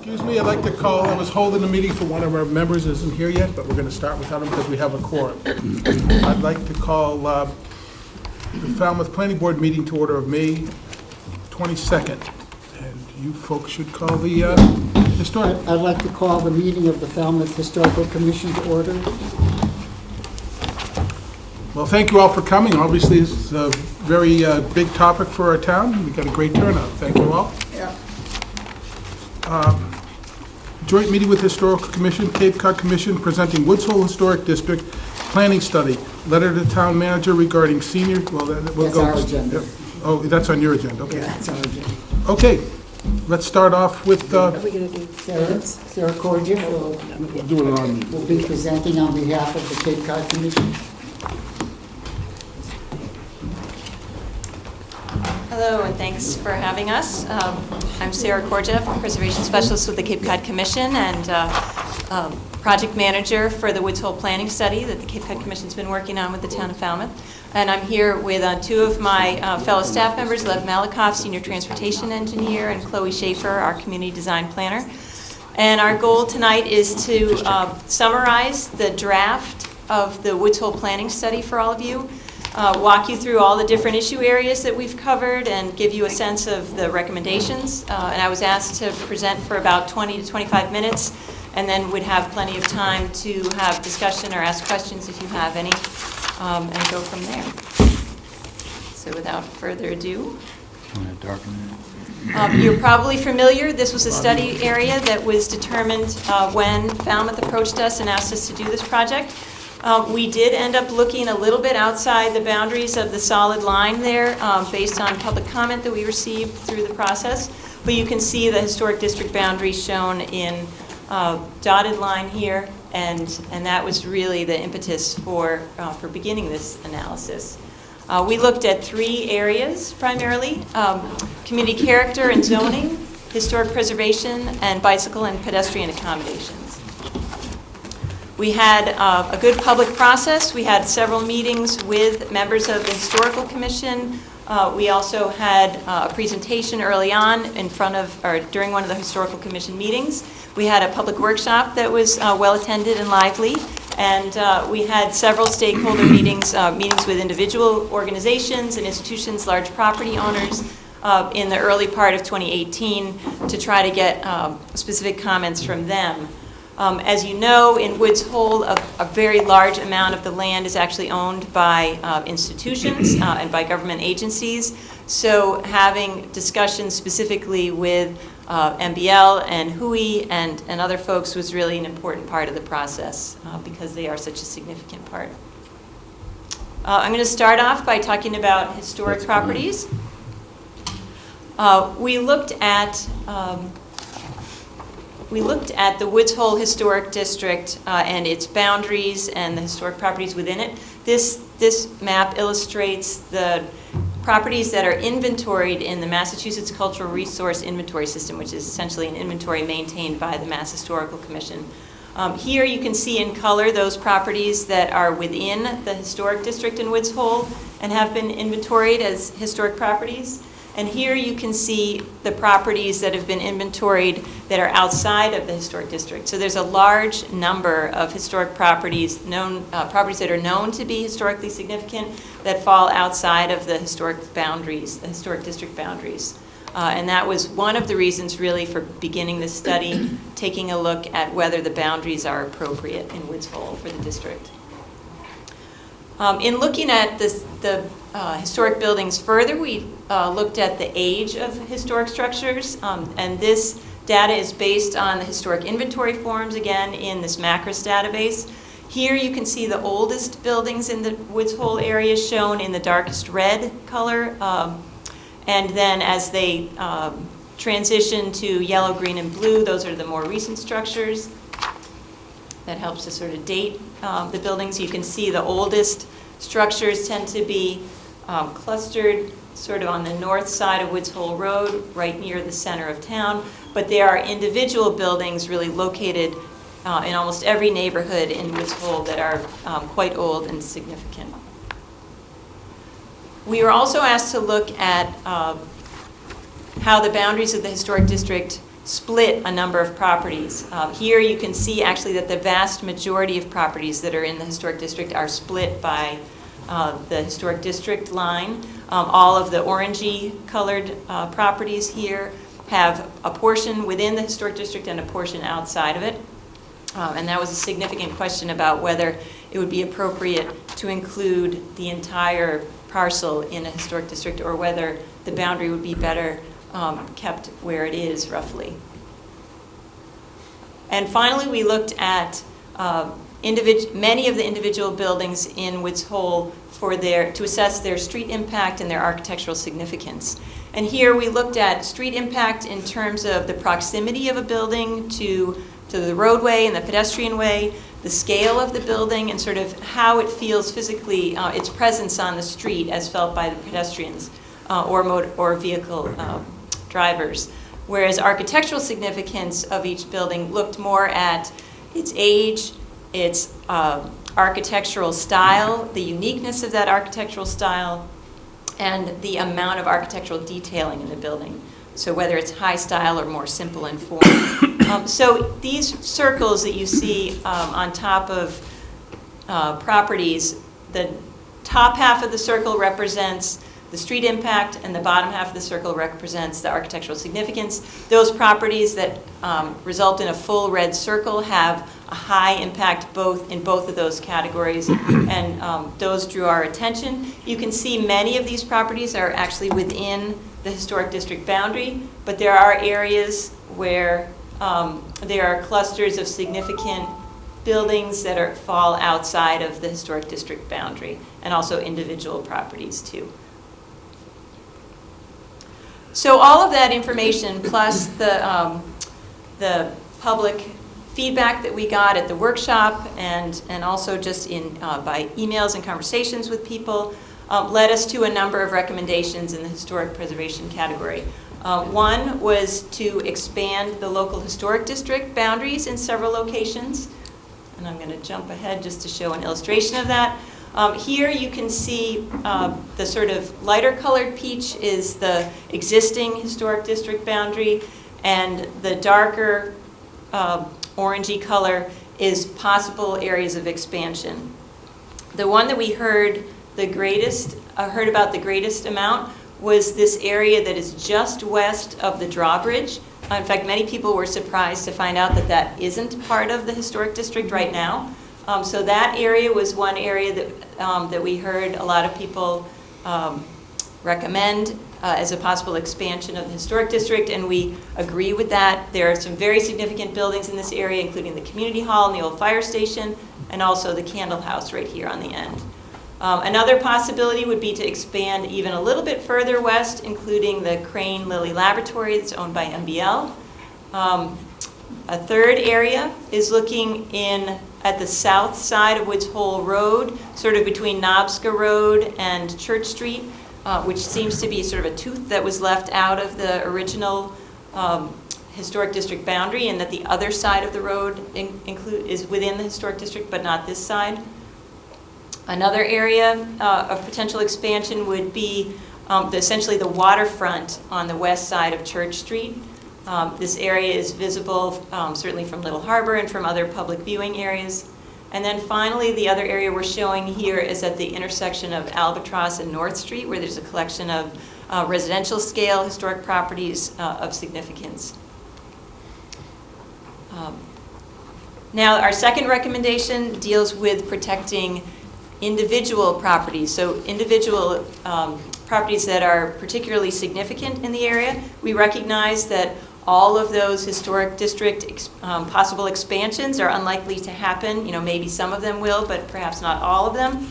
Excuse me, I'd like to call, I was holding a meeting for one of our members, isn't here yet, but we're going to start without him because we have a quorum. I'd like to call the Falmouth Planning Board meeting to order of May 22nd. And you folks should call the historic. I'd like to call the meeting of the Falmouth Historical Commission to order. Well, thank you all for coming. Obviously, it's a very big topic for our town. We got a great turnout. Thank you all. Yeah. Joint meeting with Historical Commission, Cape Cod Commission, presenting Woods Hole Historic District Planning Study. Letter to Town Manager regarding senior, well, we'll That's go. our agenda. Yep. Oh, that's on your agenda, okay. Yeah, that's our agenda. Okay, let's start off with, Are we going to do Sarah Cordia we'll do it on, will be presenting on behalf of the Cape Cod Commission. Hello, and thanks for having us. I'm Sarah Korjeff, Preservation Specialist with the Cape Cod Commission and Project Manager for the Woods Hole Planning Study that the Cape Cod Commission's been working on with the town of Falmouth. And I'm here with two of my fellow staff members, Lev Malikoff, Senior Transportation Engineer, and Chloe Schaefer, our Community Design Planner. And our goal tonight is to summarize the draft of the Woods Hole Planning Study for all of you. Walk you through all the different issue areas that we've covered and give you a sense of the recommendations. And I was asked to present for about 20 to 25 minutes, and then we'd have plenty of time to have discussion or ask questions if you have any, and go from there. So without further ado. You're probably familiar, this was a study area that was determined when Falmouth approached us and asked us to do this project. We did end up looking a little bit outside the boundaries of the solid line there based on public comment that we received through the process. But you can see the historic district boundaries shown in dotted line here, and that was really the impetus for beginning this analysis. We looked at three areas primarily: community character and zoning, historic preservation, and bicycle and pedestrian accommodations. We had a good public process. We had several meetings with members of the Historical Commission. We also had a presentation early on in front of, or during one of the Historical Commission meetings. We had a public workshop that was well attended and lively. And we had several stakeholder meetings, meetings with individual organizations and institutions, large property owners, in the early part of 2018 to try to get specific comments from them. As you know, in Woods Hole, a very large amount of the land is actually owned by institutions and by government agencies. So having discussions specifically with MBL and HUI and other folks was really an important part of the process because they are such a significant part. I'm going to start off by talking about historic properties. We looked at the Woods Hole Historic District and its boundaries and the historic properties within it. This map illustrates the properties that are inventoried in the Massachusetts Cultural Resource Inventory System, which is essentially an inventory maintained by the Mass Historical Commission. Here you can see in color those properties that are within the historic district in Woods Hole and have been inventoried as historic properties. And here you can see the properties that have been inventoried that are outside of the historic district. So there's a large number of historic properties, properties that are known to be historically significant that fall outside of the historic boundaries, the historic district boundaries. And that was one of the reasons really for beginning this study, taking a look at whether the boundaries are appropriate in Woods Hole for the district. In looking at the historic buildings further, we looked at the age of historic structures, and this data is based on the historic inventory forms, again, in this MACRIS database. Here you can see the oldest buildings in the Woods Hole area shown in the darkest red color, and then as they transition to yellow, green, and blue, those are the more recent structures. That helps to sort of date the buildings. You can see the oldest structures tend to be clustered sort of on the north side of Woods Hole Road, right near the center of town. But there are individual buildings really located in almost every neighborhood in Woods Hole that are quite old and significant. We were also asked to look at how the boundaries of the historic district split a number of properties. Here you can see actually that the vast majority of properties that are in the historic district are split by the historic district line. All of the orangey colored properties here have a portion within the historic district and a portion outside of it. And that was a significant question about whether it would be appropriate to include the entire parcel in a historic district or whether the boundary would be better kept where it is roughly. And finally, we looked at many of the individual buildings in Woods Hole to assess their street impact and their architectural significance. And here we looked at street impact in terms of the proximity of a building to the roadway and the pedestrian way, the scale of the building, and sort of how it feels physically, its presence on the street as felt by the pedestrians or vehicle drivers. Whereas architectural significance of each building looked more at its age, its architectural style, the uniqueness of that architectural style, and the amount of architectural detailing in the building. So whether it's high style or more simple in form. So these circles that you see on top of properties, the top half of the circle represents the street impact, and the bottom half of the circle represents the architectural significance. Those properties that result in a full red circle have a high impact in both of those categories, and those drew our attention. You can see many of these properties are actually within the historic district boundary, but there are areas where there are clusters of significant buildings that fall outside of the historic district boundary, and also individual properties too. So all of that information, plus the public feedback that we got at the workshop, and also just by emails and conversations with people, led us to a number of recommendations in the historic preservation category. One was to expand the local historic district boundaries in several locations. And I'm going to jump ahead just to show an illustration of that. Here you can see the sort of lighter colored peach is the existing historic district boundary, and the darker orangey color is possible areas of expansion. The one that we heard about the greatest amount was this area that is just west of the drawbridge. In fact, many people were surprised to find out that that isn't part of the historic district right now. So that area was one area that we heard a lot of people recommend as a possible expansion of the historic district, and we agree with that. There are some very significant buildings in this area, including the community hall and the old fire station, and also the candle house right here on the end. Another possibility would be to expand even a little bit further west, including the Crane Lilly Laboratory that's owned by MBL. A third area is looking at the south side of Woods Hole Road, sort of between Knobska Road and Church Street, which seems to be sort of a tooth that was left out of the original historic district boundary, and that the other side of the road is within the historic district, but not this side. Another area of potential expansion would be essentially the waterfront on the west side of Church Street. This area is visible certainly from Little Harbor and from other public viewing areas. And then finally, the other area we're showing here is at the intersection of Albatross and North Street, where there's a collection of residential scale historic properties of significance. Now, our second recommendation deals with protecting individual properties, so individual properties that are particularly significant in the area. We recognize that all of those historic district possible expansions are unlikely to happen. Maybe some of them will, but perhaps not all of them.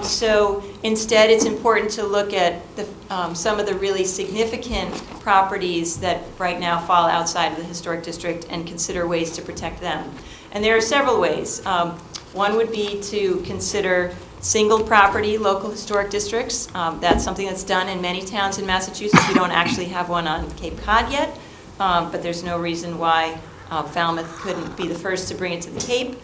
So instead, it's important to look at some of the really significant properties that right now fall outside of the historic district and consider ways to protect them. And there are several ways. One would be to consider single property local historic districts. That's something that's done in many towns in Massachusetts. We don't actually have one on Cape Cod yet, but there's no reason why Falmouth couldn't be the first to bring it to the Cape.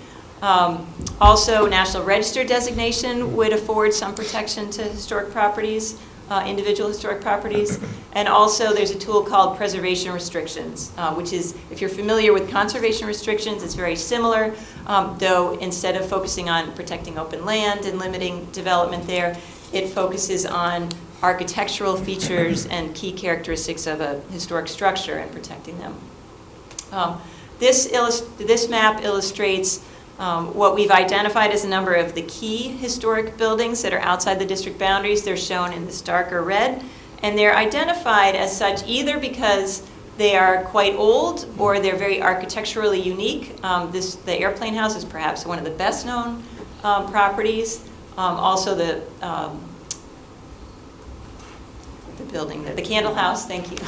Also, National Register designation would afford some protection to historic properties. individual historic properties. And also there's a tool called preservation restrictions, which is, if you're familiar with conservation restrictions, it's very similar, though instead of focusing on protecting open land and limiting development there, it focuses on architectural features and key characteristics of a historic structure and protecting them. This map illustrates what we've identified as a number of the key historic buildings that are outside the district boundaries. They're shown in this darker red, and they're identified as such either because they are quite old or they're very architecturally unique. The Airplane House is perhaps one of the best known properties. Also the building, the Candle House, thank you.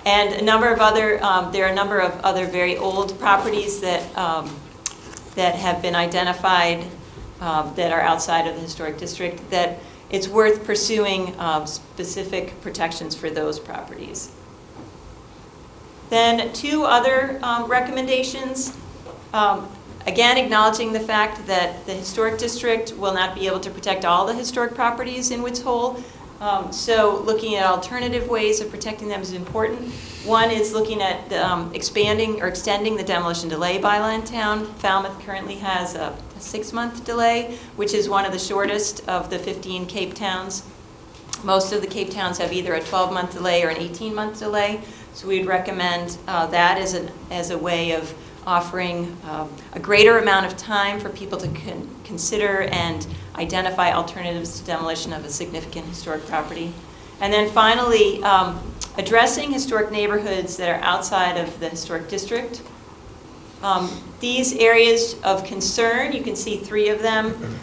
And a number of other, there are a number of other very old properties that have been identified that are outside of the historic district, that it's worth pursuing specific protections for those properties. Then two other recommendations. Again, acknowledging the fact that the historic district will not be able to protect all the historic properties in Woods Hole. So looking at alternative ways of protecting them is important. One is looking at expanding or extending the demolition delay bylaw in town. Falmouth currently has a 6-month delay, which is one of the shortest of the 15 Cape Towns. Most of the Cape Towns have either a 12-month delay or an 18-month delay. So we'd recommend that as a way of offering a greater amount of time for people to consider and identify alternatives to demolition of a significant historic property. And then finally, addressing historic neighborhoods that are outside of the historic district. These areas of concern, you can see 3 of them.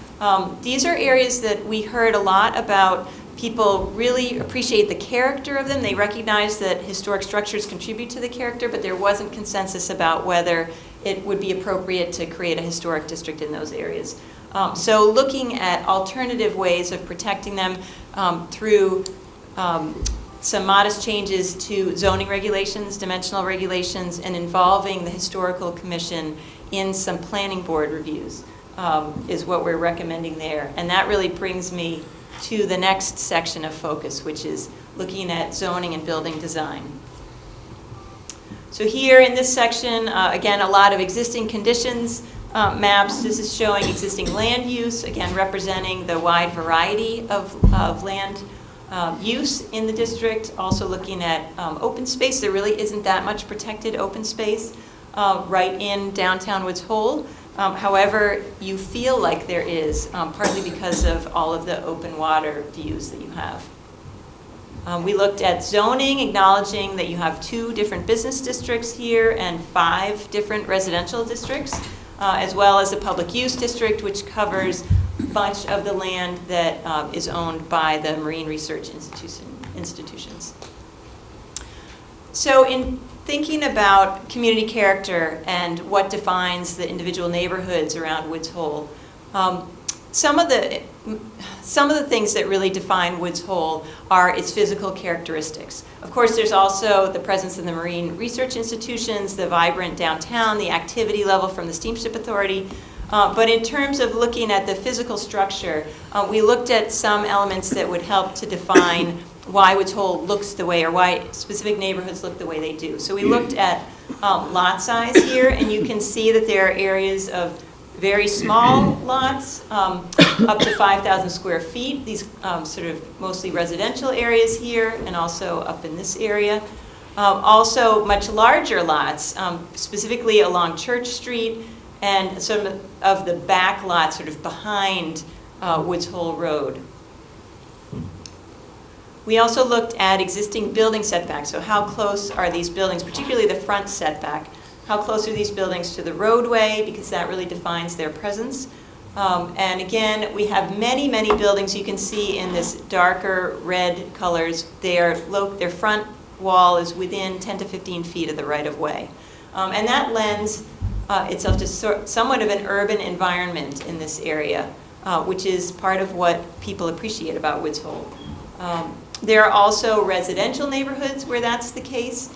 These are areas that we heard a lot about. People really appreciate the character of them. They recognize that historic structures contribute to the character, but there wasn't consensus about whether it would be appropriate to create a historic district in those areas. So looking at alternative ways of protecting them through some modest changes to zoning regulations, dimensional regulations, and involving the Historical Commission in some planning board reviews is what we're recommending there. And that really brings me to the next section of focus, which is looking at zoning and building design. So here in this section, again, a lot of existing conditions maps. This is showing existing land use, again, representing the wide variety of land use in the district. Also looking at open space. There really isn't that much protected open space right in downtown Woods Hole. However, you feel like there is, partly because of all of the open water views that you have. We looked at zoning, acknowledging that you have 2 different business districts here and 5 different residential districts, as well as a public use district, which covers much of the land that is owned by the marine research institutions. So in thinking about community character and what defines the individual neighborhoods around Woods Hole, some of the things that really define Woods Hole are its physical characteristics. Of course, there's also the presence of the marine research institutions, the vibrant downtown, the activity level from the Steamship Authority. But in terms of looking at the physical structure, we looked at some elements that would help to define why Woods Hole looks the way, or why specific neighborhoods look the way they do. So we looked at lot size here, and you can see that there are areas of very small lots, up to 5,000 square feet. These sort of mostly residential areas here, and also up in this area. Also much larger lots, specifically along Church Street, and some of the back lots sort of behind Woods Hole Road. We also looked at existing building setbacks. So how close are these buildings, particularly the front setback? How close are these buildings to the roadway? Because that really defines their presence. And again, we have many, many buildings you can see in this darker red colors. Their front wall is within 10 to 15 feet of the right-of-way. And that lends itself to somewhat of an urban environment in this area, which is part of what people appreciate about Woods Hole. There are also residential neighborhoods where that's the case,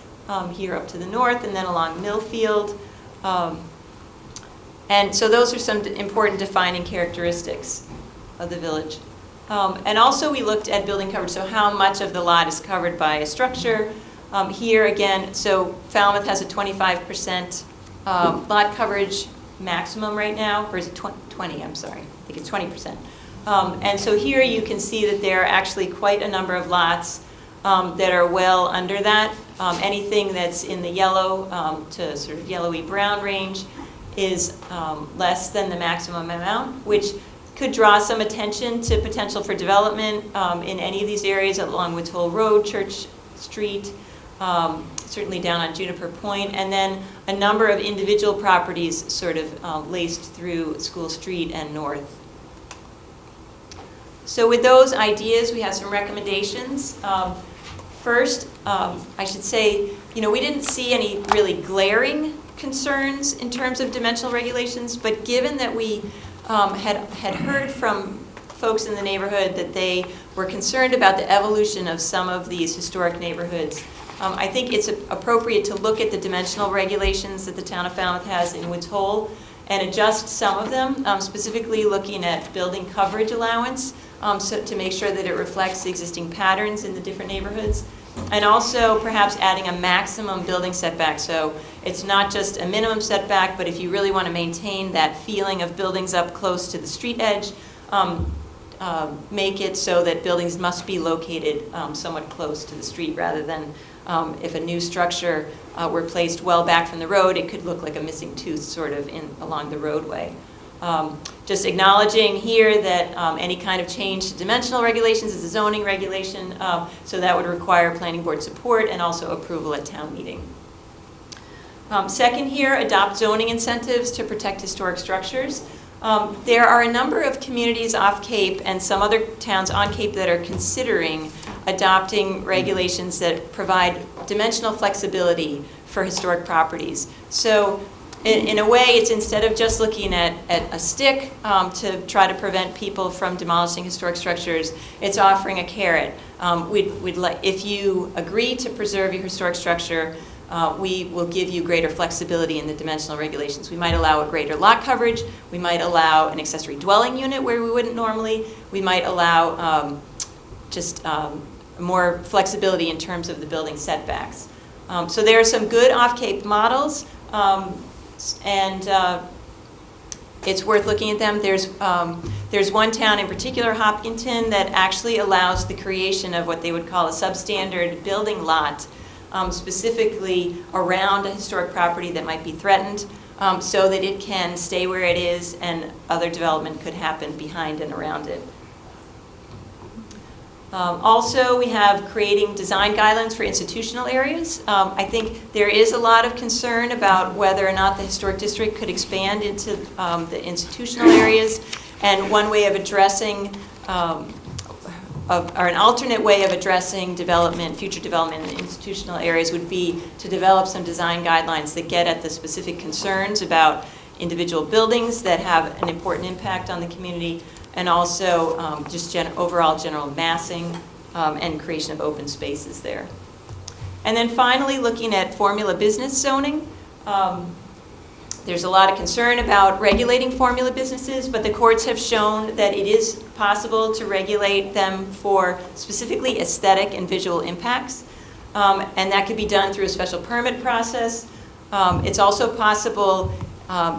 here up to the north and then along Millfield. And so those are some important defining characteristics of the village. And also we looked at building coverage, so how much of the lot is covered by a structure. Here again, so Falmouth has a 25% lot coverage maximum right now, or is it 20, I'm sorry, I think it's 20%. And so here you can see that there are actually quite a number of lots that are well under that. Anything that's in the yellow to sort of yellowy brown range is less than the maximum amount, which could draw some attention to potential for development in any of these areas along Woods Hole Road, Church Street, certainly down on Juniper Point, and then a number of individual properties sort of laced through School Street and north. So with those ideas, we have some recommendations. First, I should say, we didn't see any really glaring concerns in terms of dimensional regulations, but given that we had heard from folks in the neighborhood that they were concerned about the evolution of some of these historic neighborhoods, I think it's appropriate to look at the dimensional regulations that the town of Falmouth has in Woods Hole and adjust some of them, specifically looking at building coverage allowance, so to make sure that it reflects the existing patterns in the different neighborhoods. And also perhaps adding a maximum building setback. So it's not just a minimum setback, but if you really want to maintain that feeling of buildings up close to the street edge, make it so that buildings must be located somewhat close to the street rather than if a new structure were placed well back from the road, it could look like a missing tooth sort of along the roadway. Just acknowledging here that any kind of change to dimensional regulations is a zoning regulation, so that would require planning board support and also approval at town meeting. Second here, adopt zoning incentives to protect historic structures. There are a number of communities off Cape and some other towns on Cape that are considering adopting regulations that provide dimensional flexibility for historic properties. So in a way, it's instead of just looking at a stick to try to prevent people from demolishing historic structures, it's offering a carrot. If you agree to preserve your historic structure, we will give you greater flexibility in the dimensional regulations. We might allow a greater lot coverage. We might allow an accessory dwelling unit where we wouldn't normally. We might allow more flexibility in terms of the building setbacks. So there are some good off-Cape models. And it's worth looking at them. There's one town in particular, Hopkinton, that actually allows the creation of what they would call a substandard building lot, specifically around a historic property that might be threatened, so that it can stay where it is and other development could happen behind and around it. Also, we have creating design guidelines for institutional areas. I think there is a lot of concern about whether or not the historic district could expand into the institutional areas. And one way of addressing, or an alternate way of addressing development, future development in institutional areas would be to develop some design guidelines that get at the specific concerns about individual buildings that have an important impact on the community, and also just overall general massing and creation of open spaces there. And then finally, looking at formula business zoning. There's a lot of concern about regulating formula businesses, but the courts have shown that it is possible to regulate them for specifically aesthetic and visual impacts. And that could be done through a special permit process. It's also possible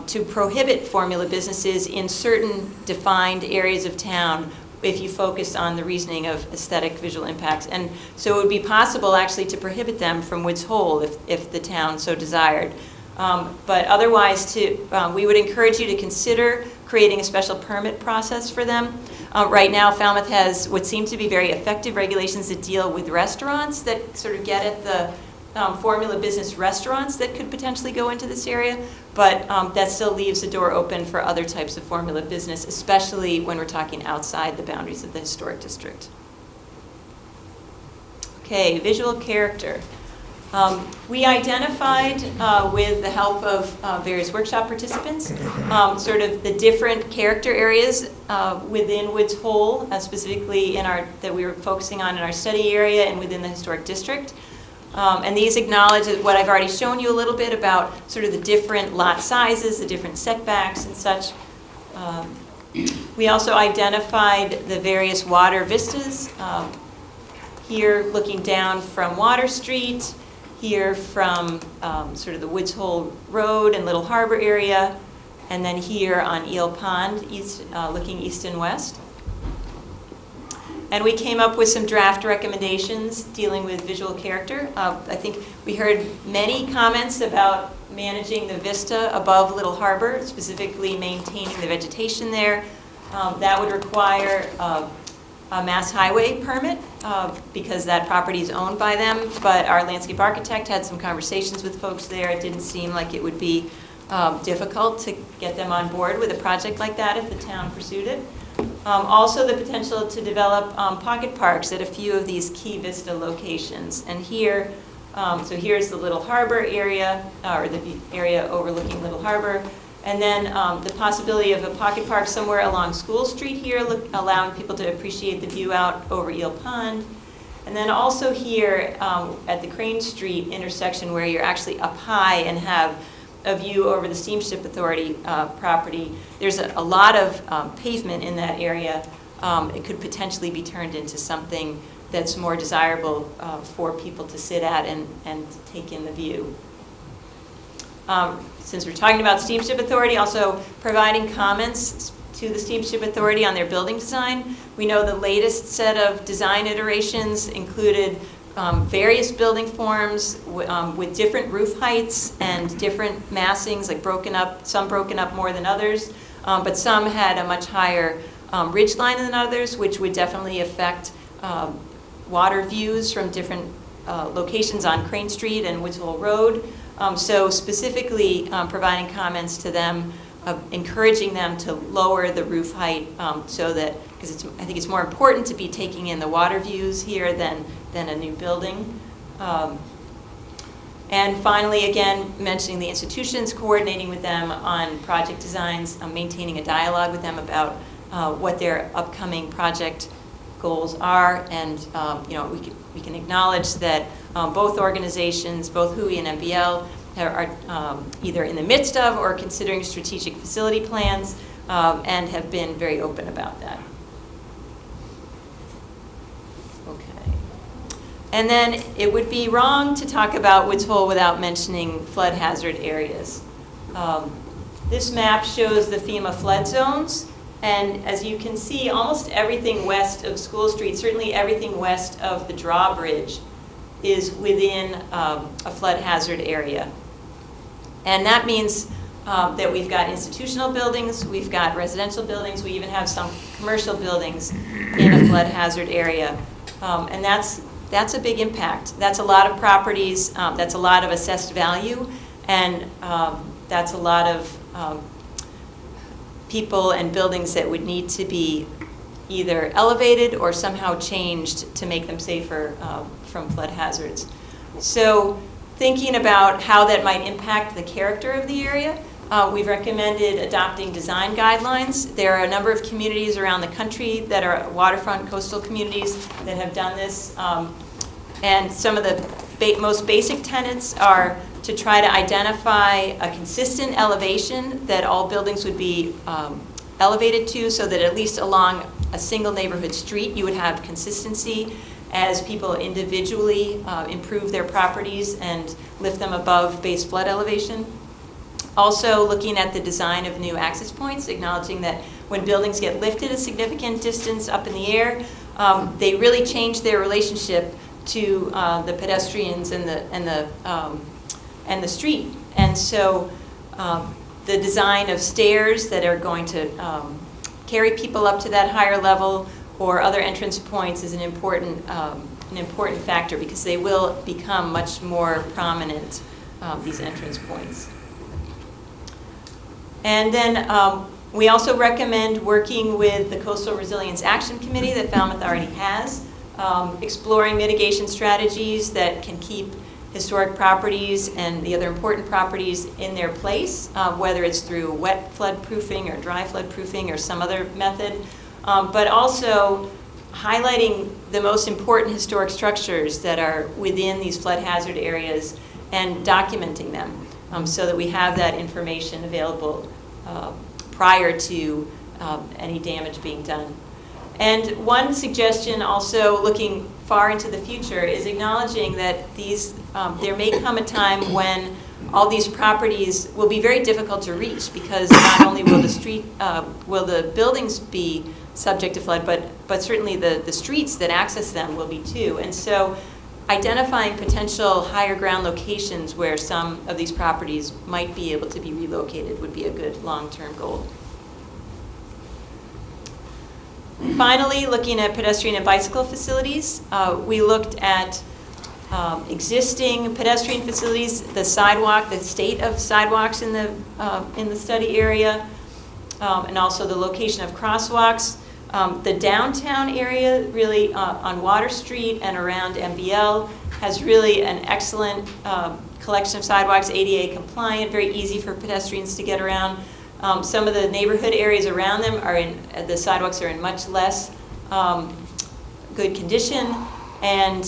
to prohibit formula businesses in certain defined areas of town if you focus on the reasoning of aesthetic visual impacts. And so it would be possible actually to prohibit them from Woods Hole if the town so desired. But otherwise, we would encourage you to consider creating a special permit process for them. Right now, Falmouth has what seem to be very effective regulations that deal with restaurants that sort of get at the formula business restaurants that could potentially go into this area, but that still leaves the door open for other types of formula business, especially when we're talking outside the boundaries of the historic district. Okay, visual character. We identified, with the help of various workshop participants, sort of the different character areas within Woods Hole, specifically that we were focusing on in our study area and within the historic district. And these acknowledge what I've already shown you a little bit about sort of the different lot sizes, the different setbacks and such. We also identified the various water vistas, here looking down from Water Street, here from sort of the Woods Hole Road and Little Harbor area, and then here on Eel Pond, looking east and west. And we came up with some draft recommendations dealing with visual character. I think we heard many comments about managing the vista above Little Harbor, specifically maintaining the vegetation there. That would require a mass highway permit because that property is owned by them, but our landscape architect had some conversations with folks there. It didn't seem like it would be difficult to get them on board with a project like that if the town pursued it. Also the potential to develop pocket parks at a few of these key vista locations. And here, so here's the Little Harbor area, or the area overlooking Little Harbor. And then the possibility of a pocket park somewhere along School Street here, allowing people to appreciate the view out over Eel Pond. And then also here at the Crane Street intersection where you're actually up high and have a view over the Steamship Authority property. There's a lot of pavement in that area. It could potentially be turned into something that's more desirable for people to sit at and take in the view. Since we're talking about Steamship Authority, also providing comments to the Steamship Authority on their building design. We know the latest set of design iterations included various building forms with different roof heights and different massings, like some broken up more than others, but some had a much higher ridge line than others, which would definitely affect water views from different locations on Crane Street and Woods Hole Road. So specifically providing comments to them, encouraging them to lower the roof height so that, because I think it's more important to be taking in the water views here than a new building. And finally, again, mentioning the institutions, coordinating with them on project designs, maintaining a dialogue with them about what their upcoming project goals are, and we can acknowledge that both organizations, both WHOI and MBL, are either in the midst of or considering strategic facility plans and have been very open about that. Okay. And then it would be wrong to talk about Woods Hole without mentioning flood hazard areas. This map shows the FEMA flood zones. And as you can see, almost everything west of School Street, certainly everything west of the drawbridge, is within a flood hazard area. And that means that we've got institutional buildings, we've got residential buildings, we even have some commercial buildings in a flood hazard area. And that's a big impact. That's a lot of properties, that's a lot of assessed value, and that's a lot of people and buildings that would need to be either elevated or somehow changed to make them safer from flood hazards. So thinking about how that might impact the character of the area, we've recommended adopting design guidelines. There are a number of communities around the country that are waterfront coastal communities that have done this. And some of the most basic tenets are to try to identify a consistent elevation that all buildings would be elevated to, so that at least along a single neighborhood street you would have consistency as people individually improve their properties and lift them above base flood elevation. Also looking at the design of new access points, acknowledging that when buildings get lifted a significant distance up in the air, they really change their relationship to the pedestrians and the street. And so the design of stairs that are going to carry people up to that higher level, or other entrance points, is an important factor, because they will become much more prominent, these entrance points. And then we also recommend working with the Coastal Resilience Action Committee that Falmouth already has, exploring mitigation strategies that can keep historic properties and the other important properties in their place, whether it's through wet flood proofing or dry flood proofing or some other method, but also highlighting the most important historic structures that are within these flood hazard areas and documenting them so that we have that information available prior to any damage being done. And one suggestion also, looking far into the future, is acknowledging that these, there may come a time when all these properties will be very difficult to reach, because not only will the buildings be subject to flood, but certainly the streets that access them will be too. And so identifying potential higher ground locations where some of these properties might be able to be relocated would be a good long-term goal. Finally, looking at pedestrian and bicycle facilities, we looked at existing pedestrian facilities, the sidewalk, the state of sidewalks in the study area, and also the location of crosswalks. The downtown area, really on Water Street and around MBL, has really an excellent collection of sidewalks, ADA compliant, very easy for pedestrians to get around. Some of the neighborhood areas around them the sidewalks are in much less good condition, and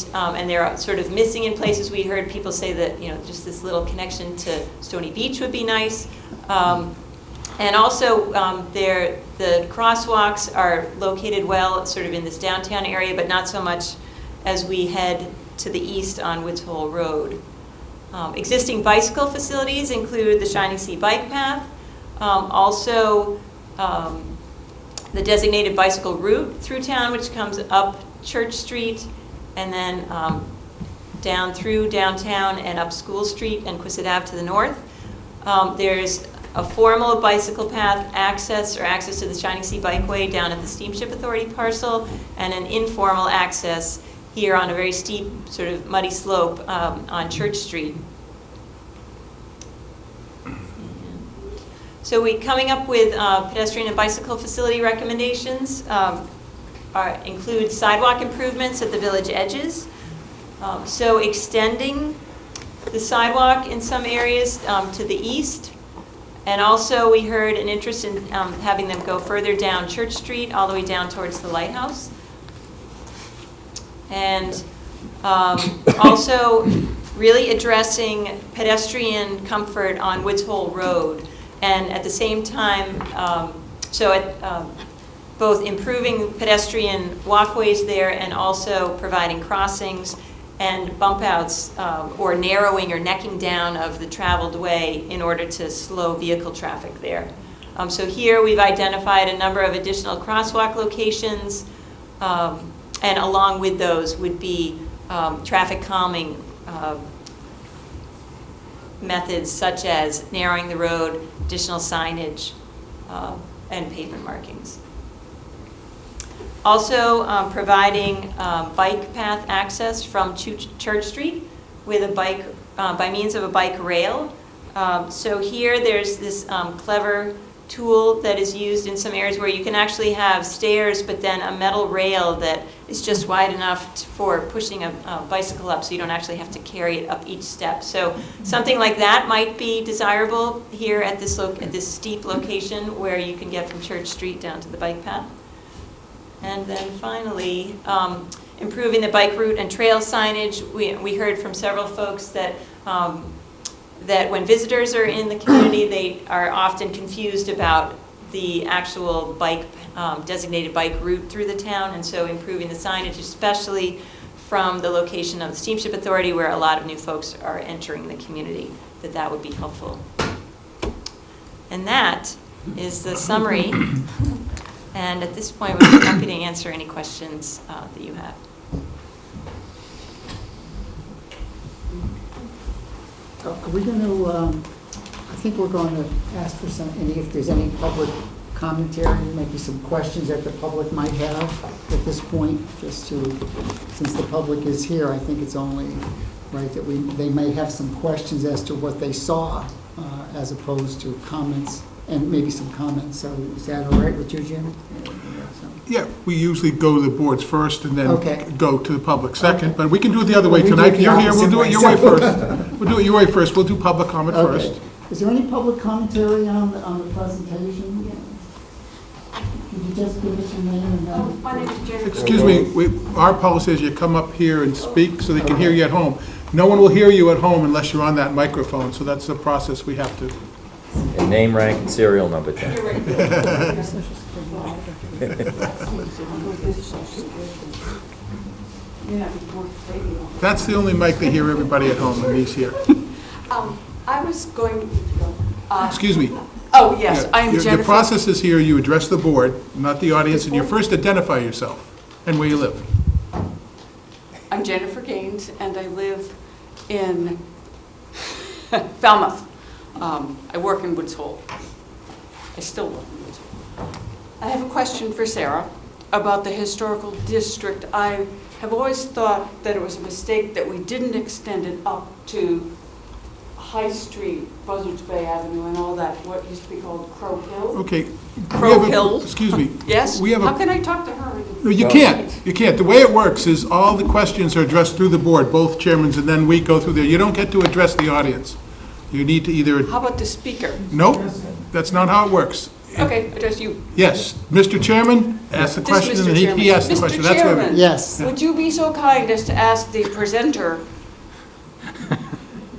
they're sort of missing in places. We heard people say that, just this little connection to Stony Beach would be nice. And also, the crosswalks are located well, sort of in this downtown area, but not so much as we head to the east on Woods Hole Road. Existing bicycle facilities include the Shining Sea Bike Path, also the designated bicycle route through town, which comes up Church Street, and then down through downtown and up School Street and Quistit Ave to the north. There's a formal bicycle path access to the Shining Sea Bikeway down at the Steamship Authority parcel, and an informal access here on a very steep, sort of muddy slope on Church Street. So we coming up with pedestrian and bicycle facility recommendations include sidewalk improvements at the village edges. So extending the sidewalk in some areas to the east. And also we heard an interest in having them go further down Church Street, all the way down towards the lighthouse. And also really addressing pedestrian comfort on Woods Hole Road. And at the same time, both improving pedestrian walkways there and also providing crossings and bump outs or narrowing or necking down of the traveled way in order to slow vehicle traffic there. So here we've identified a number of additional crosswalk locations, and along with those would be traffic calming methods such as narrowing the road, additional signage, and pavement markings. Also providing bike path access from Church Street with a bike, by means of a bike rail. So here there's this clever tool that is used in some areas where you can actually have stairs, but then a metal rail that is just wide enough for pushing a bicycle up, so you don't actually have to carry it up each step. So something like that might be desirable here at this steep location where you can get from Church Street down to the bike path. And then finally, improving the bike route and trail signage. We heard from several folks that that when visitors are in the community, they are often confused about the actual bike, designated bike route through the town, and so improving the signage, especially from the location of the Steamship Authority where a lot of new folks are entering the community, that would be helpful. And that is the summary. And at this point, we're happy to answer any questions that you have. Are we going to, I think we're going to ask for if there's any public commentary, maybe some questions that the public might have at this point, since the public is here, I think it's only right that they may have some questions as to what they saw as opposed to comments, and maybe some comments. So is that all right with you, Jim? Yeah, we usually go to the boards first and then go to the public second, but we can do it the other way Well, tonight. You're here, we'll do it your way first. We'll do it your way first. We'll do public comment first. Is there any public commentary on the presentation? Could you just give us your name and number? My name is Jerry. Excuse me, our policy is you come up here and speak so they can hear you at home. No one will hear you at home unless you're on that microphone, so that's the process we have to. And name, rank, and serial number 10. That's the only mic they hear everybody at home, and he's here. I was going, Excuse me. oh, yes, I'm Your Jennifer. process is here, you address the board, not the audience, and you first identify yourself and where you live. I'm Jennifer Gaines, and I live in Falmouth. I work in Woods Hole. I still work in Woods Hole. I have a question for Sarah about the historical district. I have always thought that it was a mistake that we didn't extend it up to High Street, Buzzards Bay Avenue, and all that, what used to be called Crow Hill. Okay. Crow Hill. Excuse me. Yes? We have How a, can I talk to her? no, you can't. You can't. The way it works is all the questions are addressed through the board, both chairmans, and then we go through there. You don't get to address the audience. You need to either, How about the speaker? nope, that's not how it works. Okay, address you. Yes, Mr. Chairman, ask the This question, Mr. and Chairman. he asks the question. Mr. That's where we- Chairman. Yes. Would you be so kind as to ask the presenter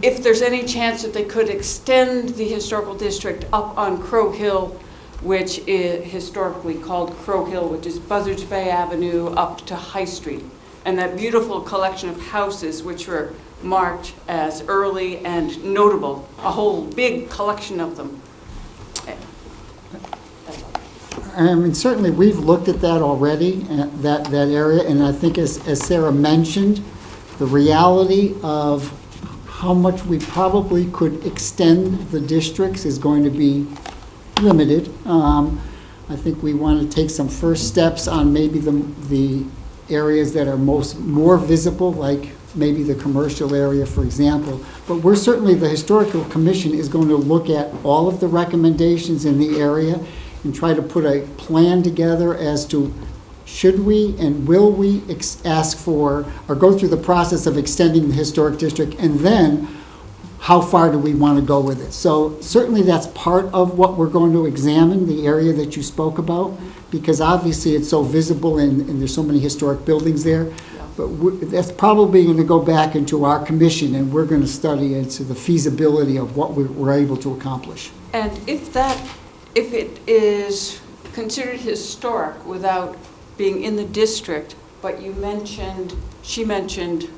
if there's any chance that they could extend the historical district up on Crow Hill, which is historically called Crow Hill, which is Buzzards Bay Avenue up to High Street, and that beautiful collection of houses which were marked as early and notable, a whole big collection of them. I mean, certainly, we've looked at that already, that area, and I think as Sarah mentioned, the reality of how much we probably could extend the districts is going to be limited. I think we want to take some first steps on maybe the areas that are more visible, like maybe the commercial area, for example. But we're certainly, the Historical Commission is going to look at all of the recommendations in the area and try to put a plan together as to should we and will we ask for or go through the process of extending the historic district, and then how far do we want to go with it. So certainly that's part of what we're going to examine, the area that you spoke about, because obviously it's so visible and there's so many historic buildings there. But that's probably going to go back into our commission, and we're going to study into the feasibility of what we're able to accomplish. And if it is considered historic without being in the district, but she mentioned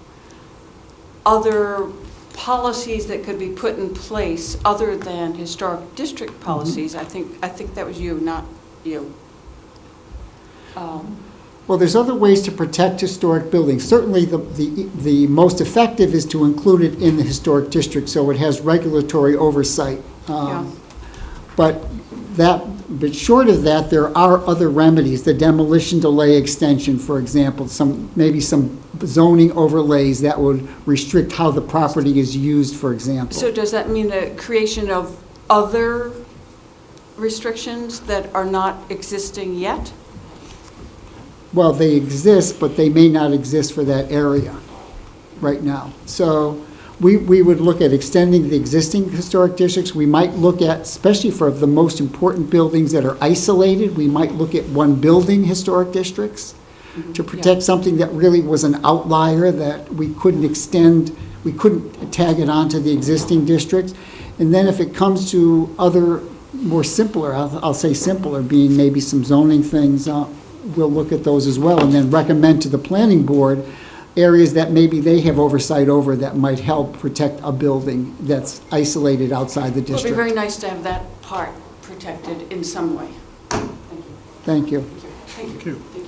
other policies that could be put in place other than historic district policies. I think that was you, not you. Well, there's other ways to protect historic buildings. Certainly, the most effective is to include it in the historic district, so it has regulatory oversight. Yeah. But short of that, there are other remedies. The demolition delay extension, for example, maybe some zoning overlays that would restrict how the property is used, for example. So does that mean the creation of other restrictions that are not existing yet? Well, they exist, but they may not exist for that area right now. So we would look at extending the existing historic districts. We might look at, especially for the most important buildings that are isolated, we might look at one building historic districts to protect something that really was an outlier that we couldn't extend, we couldn't tag it onto the existing districts. And then if it comes to other more simpler, I'll say simpler, being maybe some zoning things, we'll look at those as well, and then recommend to the planning board areas that maybe they have oversight over that might help protect a building that's isolated outside the It would be district. very nice to have that part protected in some way. Thank you. Thank you. Thank you.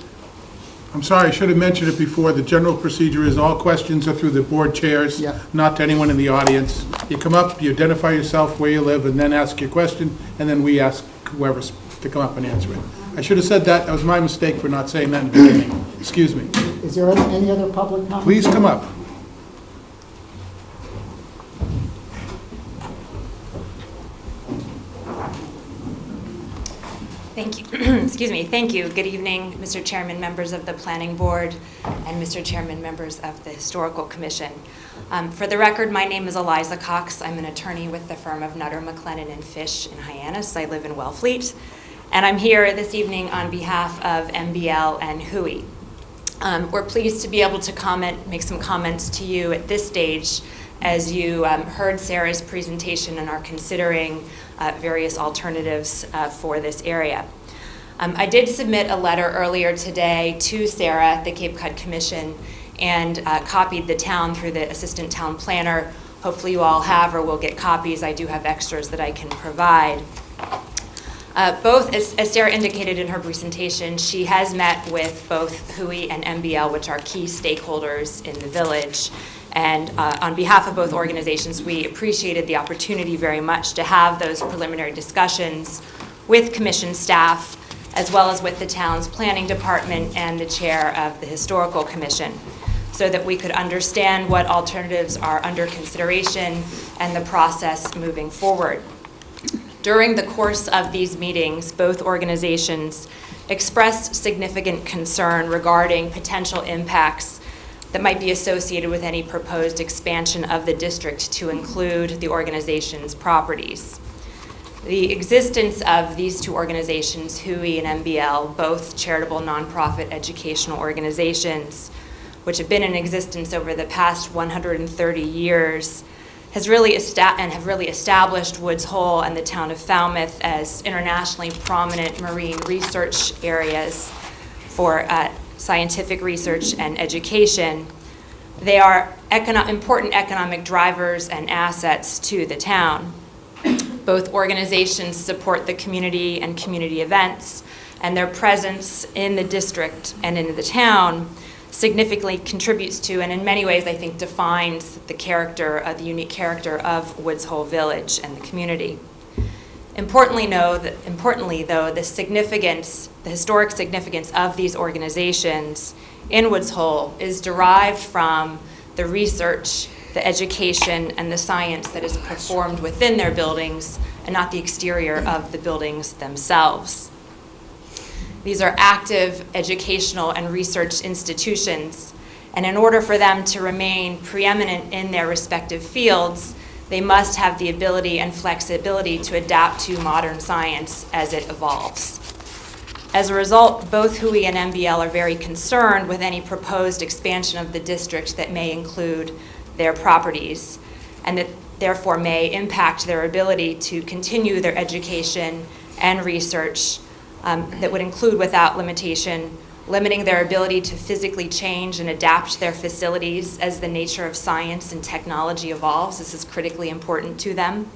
I'm sorry, I should have mentioned it before. The general procedure is all questions are through the board chairs, Yeah. not to anyone in the audience. You come up, you identify yourself, where you live, and then ask your question, and then we ask whoever's to come up and answer it. I should have said that. That was my mistake for not saying that in the beginning. Excuse me. Is there any other public comment? Please come up. Thank you. Excuse me. Thank you. Good evening, Mr. Chairman, members of the Planning Board, and Mr. Chairman, members of the Historical Commission. For the record, my name is Eliza Cox. I'm an attorney with the firm of Nutter, McLennan & Fish in Hyannis. I live in Wellfleet. And I'm here this evening on behalf of MBL and HUI. We're pleased to be able to make some comments to you at this stage as you heard Sarah's presentation and are considering various alternatives for this area. I did submit a letter earlier today to Sarah at the Cape Cod Commission and copied the town through the assistant town planner. Hopefully you all have or will get copies. I do have extras that I can provide. Both, as Sarah indicated in her presentation, she has met with both HUI and MBL, which are key stakeholders in the village. And on behalf of both organizations, we appreciated the opportunity very much to have those preliminary discussions with commission staff, as well as with the town's planning department and the chair of the historical commission, so that we could understand what alternatives are under consideration and the process moving forward. During the course of these meetings, both organizations expressed significant concern regarding potential impacts that might be associated with any proposed expansion of the district to include the organization's properties. The existence of these two organizations, HUI and MBL, both charitable nonprofit educational organizations, which have been in existence over the past 130 years, have really established Woods Hole and the town of Falmouth as internationally prominent marine research areas for scientific research and education. They are important economic drivers and assets to the town. Both organizations support the community and community events, and their presence in the district and in the town significantly contributes to, and in many ways I think defines the unique character of Woods Hole Village and the community. Importantly though, the historic significance of these organizations in Woods Hole is derived from the research, the education, and the science that is performed within their buildings and not the exterior of the buildings themselves. These are active educational and research institutions, and in order for them to remain preeminent in their respective fields, they must have the ability and flexibility to adapt to modern science as it evolves. As a result, both HUI and MBL are very concerned with any proposed expansion of the district that may include their properties, and that therefore may impact their ability to continue their education and research that would include, without limitation, limiting their ability to physically change and adapt their facilities as the nature of science and technology evolves. This is critically important to them.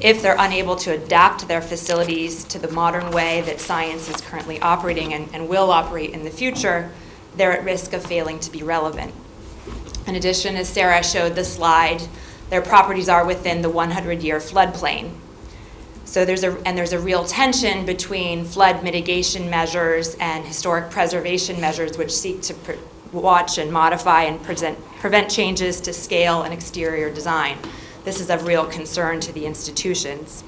If they're unable to adapt their facilities to the modern way that science is currently operating and will operate in the future, they're at risk of failing to be relevant. In addition, as Sarah showed the slide, their properties are within the 100-year floodplain. So there's a real tension between flood mitigation measures and historic preservation measures, which seek to watch and modify and prevent changes to scale and exterior design. This is of real concern to the institutions.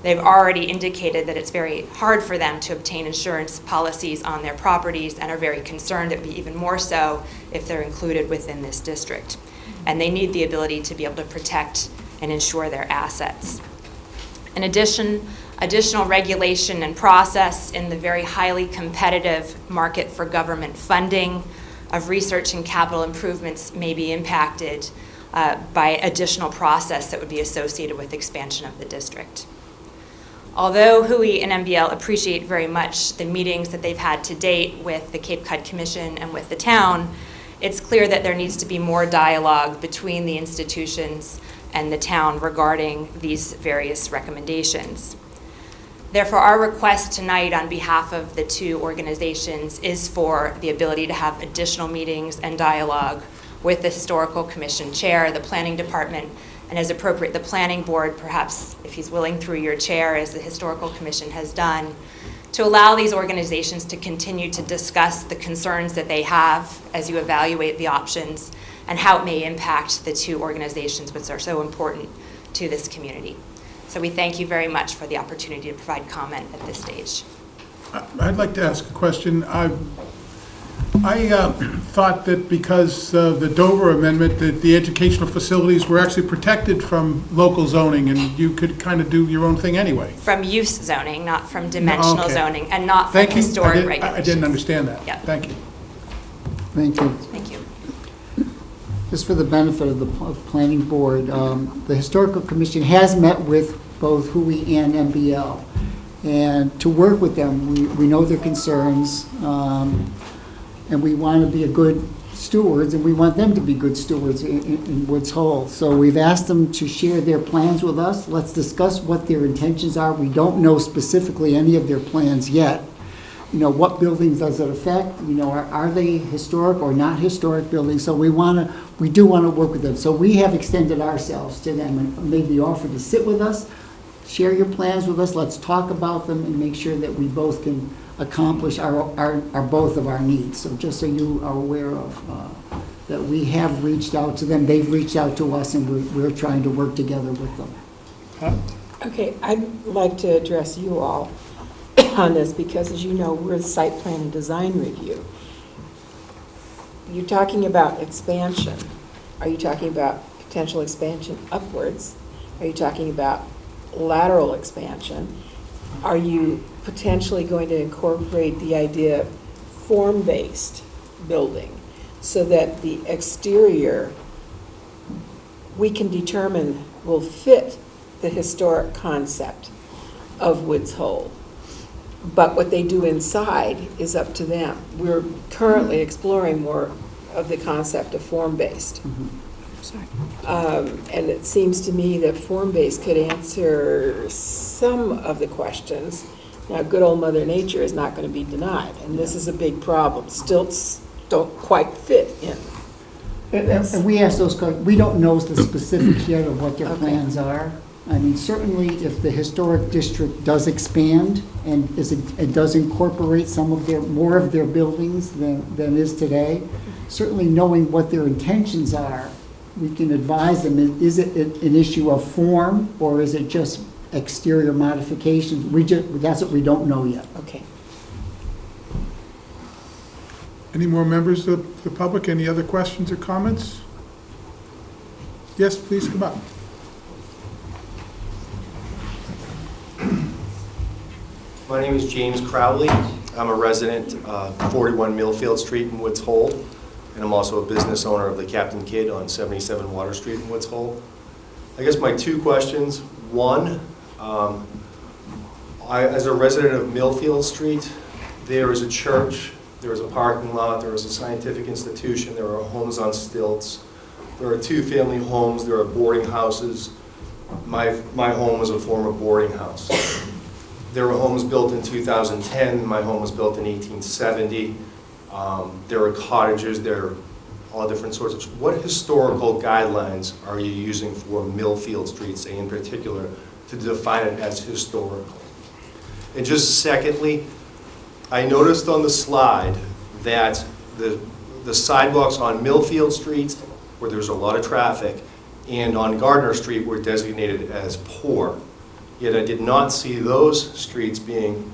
They've already indicated that it's very hard for them to obtain insurance policies on their properties and are very concerned it would be even more so if they're included within this district. And they need the ability to be able to protect and insure their assets. In addition, additional regulation and process in the very highly competitive market for government funding of research and capital improvements may be impacted by additional process that would be associated with expansion of the district. Although HUI and MBL appreciate very much the meetings that they've had to date with the Cape Cod Commission and with the town, it's clear that there needs to be more dialogue between the institutions and the town regarding these various recommendations. Therefore, our request tonight on behalf of the two organizations is for the ability to have additional meetings and dialogue with the Historical Commission Chair, the Planning Department, and as appropriate, the Planning Board, perhaps if he's willing through your chair, as the Historical Commission has done, to allow these organizations to continue to discuss the concerns that they have as you evaluate the options and how it may impact the two organizations which are so important to this community. So we thank you very much for the opportunity to provide comment at this stage. I'd like to ask a question. I thought that because of the Dover Amendment, that the educational facilities were actually protected from local zoning, and you could kind of do your own thing anyway. From use zoning, not from dimensional Okay. zoning, and not from historic regulations. I didn't understand that. Yeah. Thank you. Thank you. Thank you. Just for the benefit of the planning board, the Historical Commission has met with both HUI and MBL. and to work with them. We know their concerns, and we want to be a good stewards, and we want them to be good stewards in Woods Hole. So we've asked them to share their plans with us. Let's discuss what their intentions are. We don't know specifically any of their plans yet. You know, what buildings does it affect? You know, are they historic or not historic buildings? So we do want to work with them. So we have extended ourselves to them and made the offer to sit with us, share your plans with us, let's talk about them and make sure that we both can accomplish our both of our needs. So just so you are aware of that we have reached out to them, they've reached out to us, and we're trying to work together with them. Okay, I'd like to address you all on this because, as you know, we're the site plan and design review. You're talking about expansion. Are you talking about potential expansion upwards? Are you talking about lateral expansion? Are you potentially going to incorporate the idea of form-based building so that the exterior we can determine will fit the historic concept of Woods Hole? But what they do inside is up to them. We're currently exploring more of the concept of form-based. And it seems to me that form-based could answer some of the questions. Now, good old Mother Nature is not going to be denied, and this is a big problem. Stilts don't quite fit in. And we asked those questions. We don't know the specifics yet of what their plans are. I mean, certainly if the historic district does expand and it does incorporate more of their buildings than is today, certainly knowing what their intentions are, we can advise them, is it an issue of form or is it just exterior modifications? That's what we don't know yet. Okay. Any more members of the public? Any other questions or comments? Yes, please come up. My name is James Crowley. I'm a resident of 41 Millfield Street in Woods Hole, and I'm also a business owner of the Captain Kidd on 77 Water Street in Woods Hole. I guess my two questions. One, as a resident of Millfield Street, there is a church, there is a parking lot, there is a scientific institution, there are homes on stilts, there are two-family homes, there are boarding houses. My home was a former boarding house. There were homes built in 2010. My home was built in 1870. There are cottages. There are all different sorts of. What historical guidelines are you using for Millfield Street, say in particular, to define it as historical? And just secondly, I noticed on the slide that the sidewalks on Millfield Street, where there's a lot of traffic, and on Gardner Street were designated as poor. Yet I did not see those streets being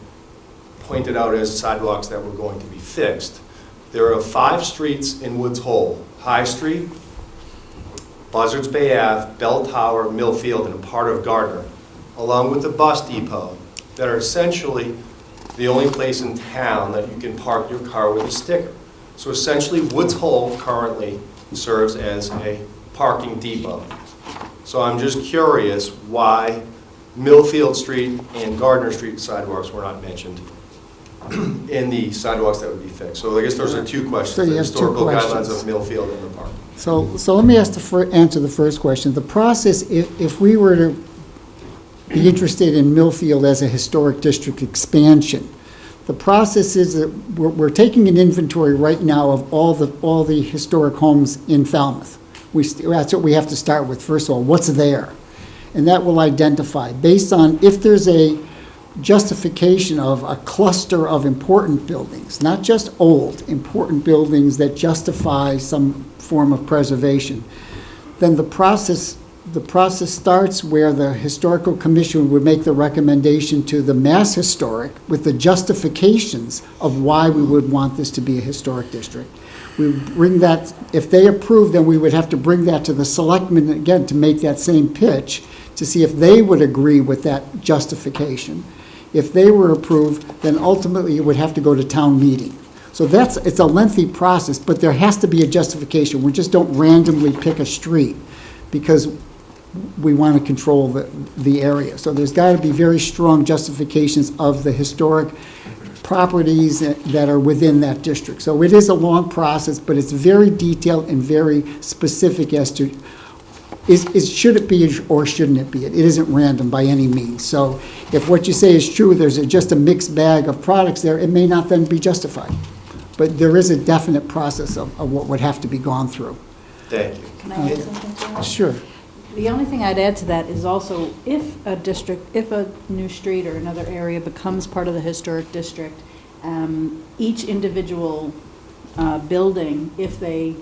pointed out as sidewalks that were going to be fixed. There are 5 streets in Woods Hole: High Street, Buzzards Bay Ave, Bell Tower, Millfield, and a part of Gardner, along with the bus depot, that are essentially the only place in town that you can park your car with a sticker. So essentially, Woods Hole currently serves as a parking depot. So I'm just curious why Millfield Street and Gardner Street sidewalks were not mentioned in the sidewalks that would be fixed. So I guess those are two questions: So you the have historical two guidelines questions. of Millfield and the park. So let me answer the first question. The process, if we were to be interested in Millfield as a historic district expansion, the process is that we're taking an inventory right now of all the historic homes in Falmouth. That's what we have to start with. First of all, what's there? And that will identify, based on if there's a justification of a cluster of important buildings, not just old, important buildings that justify some form of preservation, then the process starts where the Historical Commission would make the recommendation to the Mass Historic with the justifications of why we would want this to be a historic district. We bring that, if they approve, then we would have to bring that to the selectmen again to make that same pitch to see if they would agree with that justification. If they were approved, then ultimately it would have to go to town meeting. So it's a lengthy process, but there has to be a justification. We just don't randomly pick a street, because we want to control the area. So there's got to be very strong justifications of the historic properties that are within that district. So it is a long process, but it's very detailed and very specific as to should it be or shouldn't it be. It isn't random by any means. So if what you say is true, there's just a mixed bag of products there, it may not then be justified. But there is a definite process of what would have to be gone through. Thank you. Can I add something to that? Sure. The only thing I'd add to that is also if a new street or another area becomes part of the historic district, each individual building, if they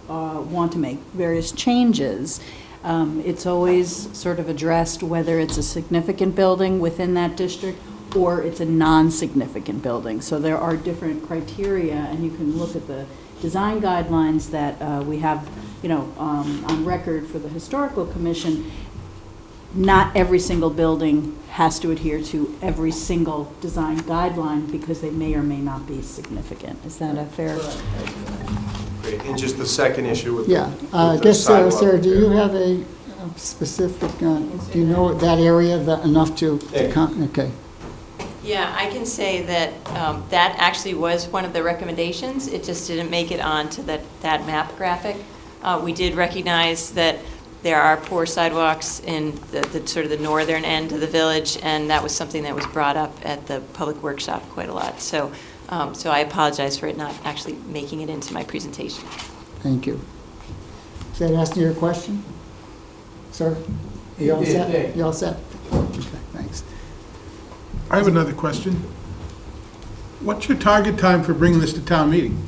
want to make various changes, it's always sort of addressed whether it's a significant building within that district or it's a non-significant building. So there are different criteria, and you can look at the design guidelines that we have, on record for the Historical Commission. Not every single building has to adhere to every single design guideline because they may or may not be significant. Is that a fair? Great. And just the second issue with Yeah, I with the guess, Sarah, sidewalk do you there. have a specific, do you know that area enough to, Yeah. okay. Yeah, I can say that that actually was one of the recommendations. It just didn't make it onto that map graphic. We did recognize that there are poor sidewalks in the sort of the northern end of the village, and that was something that was brought up at the public workshop quite a lot. So I apologize for it not actually making it into my presentation. Thank you. Does that answer your question? Sir? You all set? You all set? Okay, thanks. I have another question. What's your target time for bringing this to town meeting?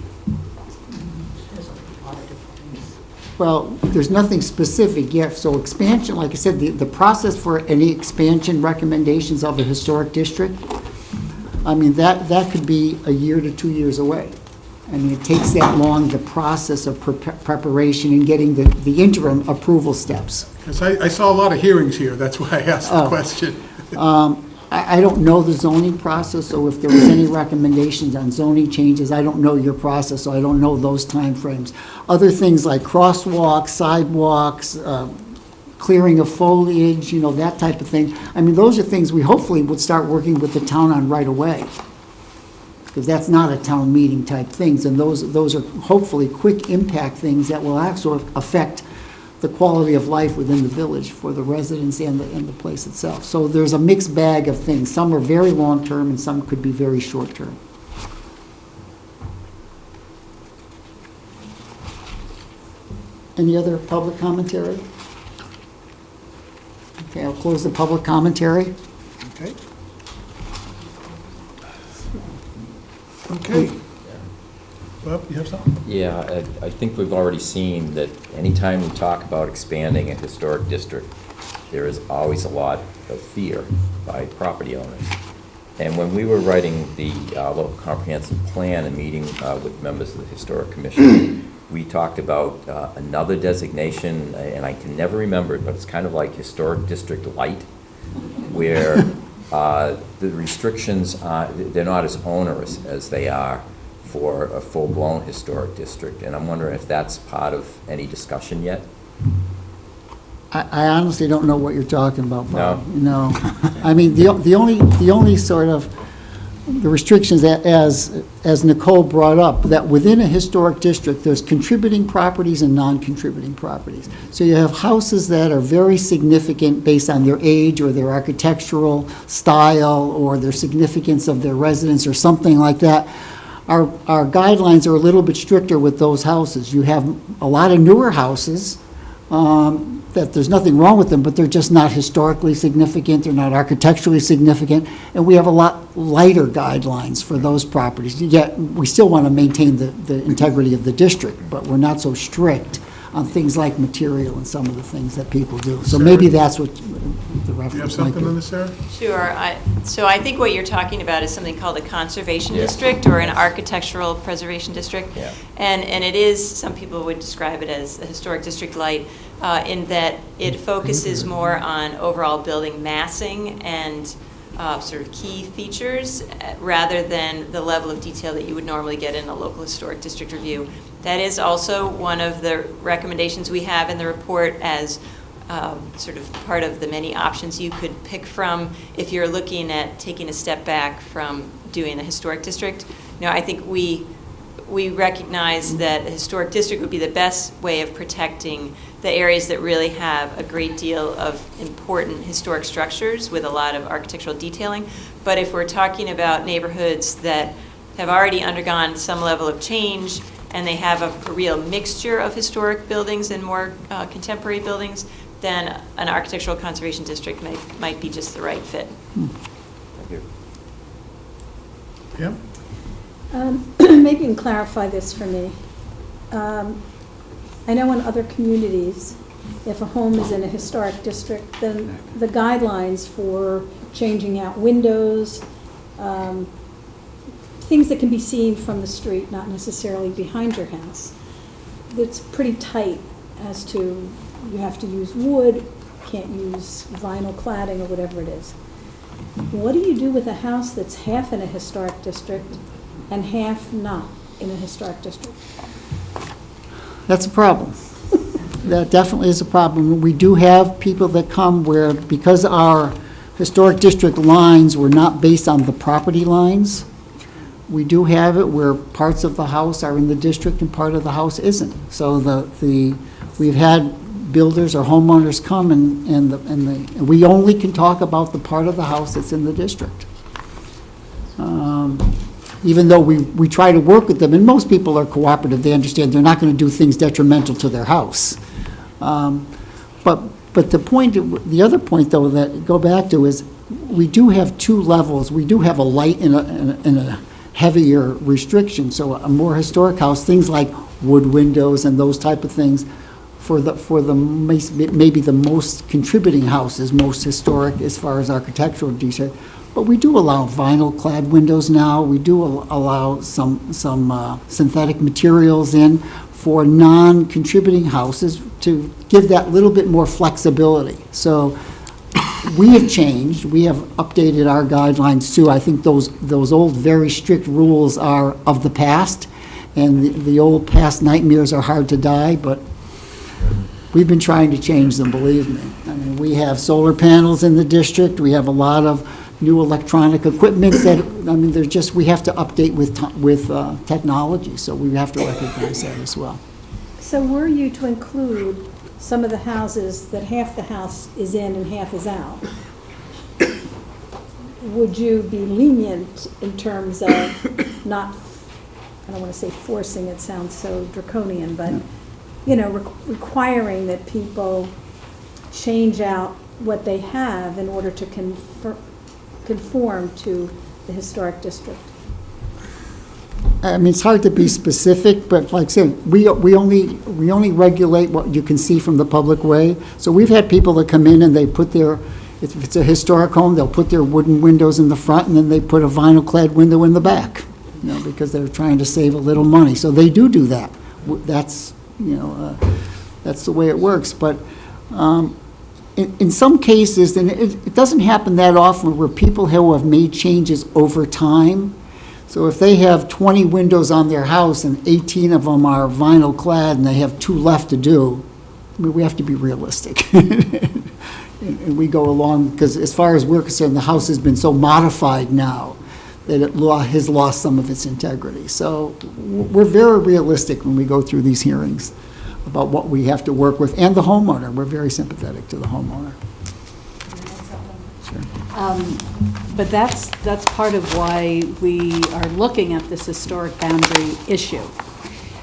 Well, there's nothing specific yet, so expansion, like I said, the process for any expansion recommendations of a historic district, I mean, that could be a year to 2 years away. I mean, it takes that long, the process of preparation and getting the interim approval steps. Because I saw a lot of hearings here, that's why I asked the Oh. question. I don't know the zoning process, so if there was any recommendations on zoning changes, I don't know your process, so I don't know those timeframes. Other things like crosswalks, sidewalks, clearing of foliage, that type of thing. I mean, those are things we hopefully would start working with the town on right away. Because that's not a town meeting type things, and those are hopefully quick impact things that will actually affect the quality of life within the village for the residents and the place itself. So there's a mixed bag of things. Some are very long-term and some could be very short-term. Any other public commentary? Okay, I'll close the public commentary. Okay. Okay. Bob, you have something? Yeah, I think we've already seen that anytime we talk about expanding a historic district, there is always a lot of fear by property owners. And when we were writing the local comprehensive plan and meeting with members of the Historic Commission, we talked about another designation, and I can never remember it, but it's kind of like Historic District Light, where the restrictions, they're not as onerous as they are for a full-blown historic district, and I'm wondering if that's part of any discussion yet? I honestly don't know what you're talking about, Bob. No? No. I mean, the only sort of, the restrictions that, as Nicole brought up, that within a historic district, there's contributing properties and non-contributing properties. So you have houses that are very significant based on their age or their architectural style or their significance of their residence or something like that. Our guidelines are a little bit stricter with those houses. You have a lot of newer houses that there's nothing wrong with them, but they're just not historically significant, they're not architecturally significant, and we have a lot lighter guidelines for those properties. Yet, we still want to maintain the integrity of the district, but we're not so strict on things like material and some of the things that people do. So maybe that's what the Do you have reference might something on be. this, Sarah? Sure. So I think what you're talking about is something called a conservation Yeah. district or an architectural preservation district. Yeah. And it is, some people would describe it as a historic district light, in that it focuses more on overall building massing and sort of key features rather than the level of detail that you would normally get in a local historic district review. That is also one of the recommendations we have in the report as sort of part of the many options you could pick from if you're looking at taking a step back from doing the historic district. I think we recognize that a historic district would be the best way of protecting the areas that really have a great deal of important historic structures with a lot of architectural detailing. But if we're talking about neighborhoods that have already undergone some level of change and they have a real mixture of historic buildings and more contemporary buildings, then an architectural conservation district might be just the right fit. Thank you. Yeah? Maybe you can clarify this for me. I know in other communities, if a home is in a historic district, then the guidelines for changing out windows, things that can be seen from the street, not necessarily behind your house, it's pretty tight as to you have to use wood, can't use vinyl cladding or whatever it is. What do you do with a house that's half in a historic district and half not in a historic district? That's a problem. That definitely is a problem. We do have people that come where, because our historic district lines were not based on the property lines, we do have it where parts of the house are in the district and part of the house isn't. So we've had builders or homeowners come and we only can talk about the part of the house that's in the district. Even though we try to work with them, and most people are cooperative, they understand they're not going to do things detrimental to their house. But the other point, though, that go back to is we do have two levels. We do have a light and a heavier restriction. So a more historic house, things like wood windows and those type of things, for the maybe the most contributing houses, most historic as far as architectural detail. But we do allow vinyl clad windows now. We do allow some synthetic materials in for non-contributing houses to give that little bit more flexibility. So we have changed. We have updated our guidelines too. I think those old very strict rules are of the past, and the old past nightmares are hard to die, but we've been trying to change them, believe me. I mean, we have solar panels in the district. We have a lot of new electronic equipment that, I mean, we have to update with technology, so we have to recognize that as well. So were you to include some of the houses that half the house is in and half is out, would you be lenient in terms of not, I don't want to say forcing, it sounds so draconian, but, requiring that people change out what they have in order to conform to the historic district? I mean, it's hard to be specific, but like I said, we only regulate what you can see from the public way. So we've had people that come in and they put if it's a historic home, they'll put their wooden windows in the front and then they put a vinyl clad window in the back, because they're trying to save a little money. So they do that. That's, that's the way it works. But in some cases, and it doesn't happen that often, where people who have made changes over time. So if they have 20 windows on their house and 18 of them are vinyl clad and they have 2 left to do, I mean, we have to be realistic. And we go along, because as far as we're concerned, the house has been so modified now that it has lost some of its integrity. So we're very realistic when we go through these hearings about what we have to work with, and the homeowner. We're very sympathetic to the homeowner. But that's part of why we are looking at this historic boundary issue.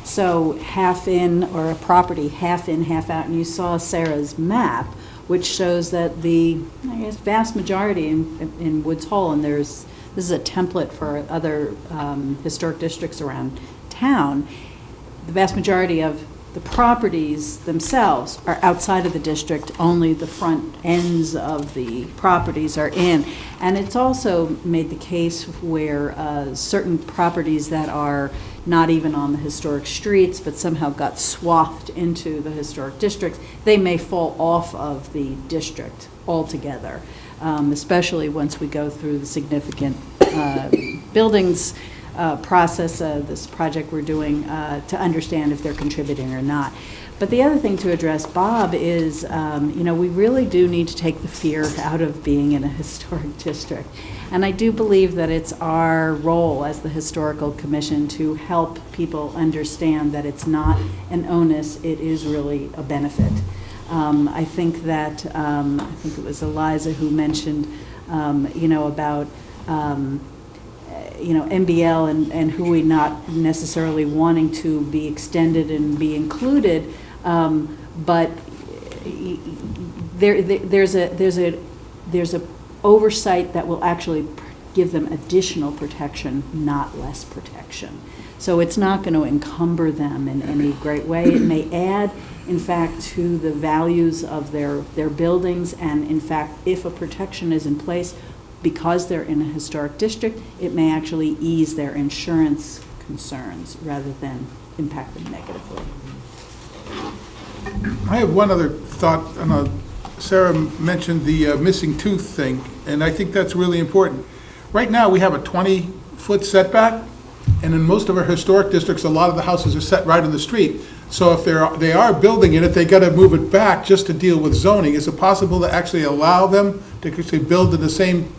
So half in, or a property half in, half out, and you saw Sarah's map, which shows that the, vast majority in Woods Hole, and this is a template for other historic districts around town, the vast majority of the properties themselves are outside of the district, only the front ends of the properties are in. And it's also made the case where certain properties that are not even on the historic streets, but somehow got swathed into the historic districts, they may fall off of the district altogether, especially once we go through the significant buildings process, this project we're doing, to understand if they're contributing or not. But the other thing to address, Bob, is, we really do need to take the fear out of being in a historic district. And I do believe that it's our role as the Historical Commission to help people understand that it's not an onus, it is really a benefit. I think that, I think it was Eliza who mentioned, about MBL and who we not necessarily wanting to be extended and be included, but there's a oversight that will actually give them additional protection, not less protection. So it's not going to encumber them in any great way. It may add, in fact, to the values of their buildings, and in fact, if a protection is in place, because they're in a historic district, it may actually ease their insurance concerns rather than impact them negatively. I have one other thought. Sarah mentioned the missing tooth thing, and I think that's really important. Right now, we have a 20-foot setback, and in most of our historic districts, a lot of the houses are set right on the street. So if they are building in it, they got to move it back just to deal with zoning. Is it possible to actually allow them to actually build in the same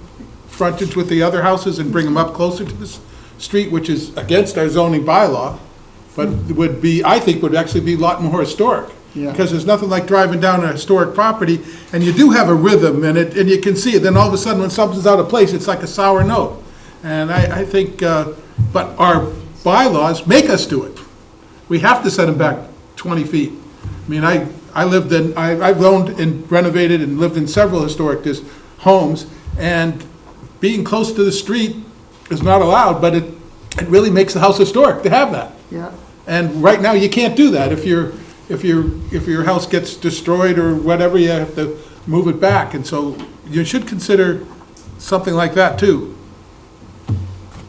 frontage with the other houses and bring them up closer to the street, which is against our zoning bylaw, but would be, I think, would actually be a lot more historic? Yeah. Because there's nothing like driving down a historic property, and you do have a rhythm in it, and you can see it. Then all of a sudden, when something's out of place, it's like a sour note. And I think, but our bylaws make us do it. We have to set them back 20 feet. I mean, I've owned and renovated and lived in several historic homes, and being close to the street is not allowed, but it really makes the house historic to have that. Yeah. And right now, you can't do that. If your house gets destroyed or whatever, you have to move it back. And so you should consider something like that too.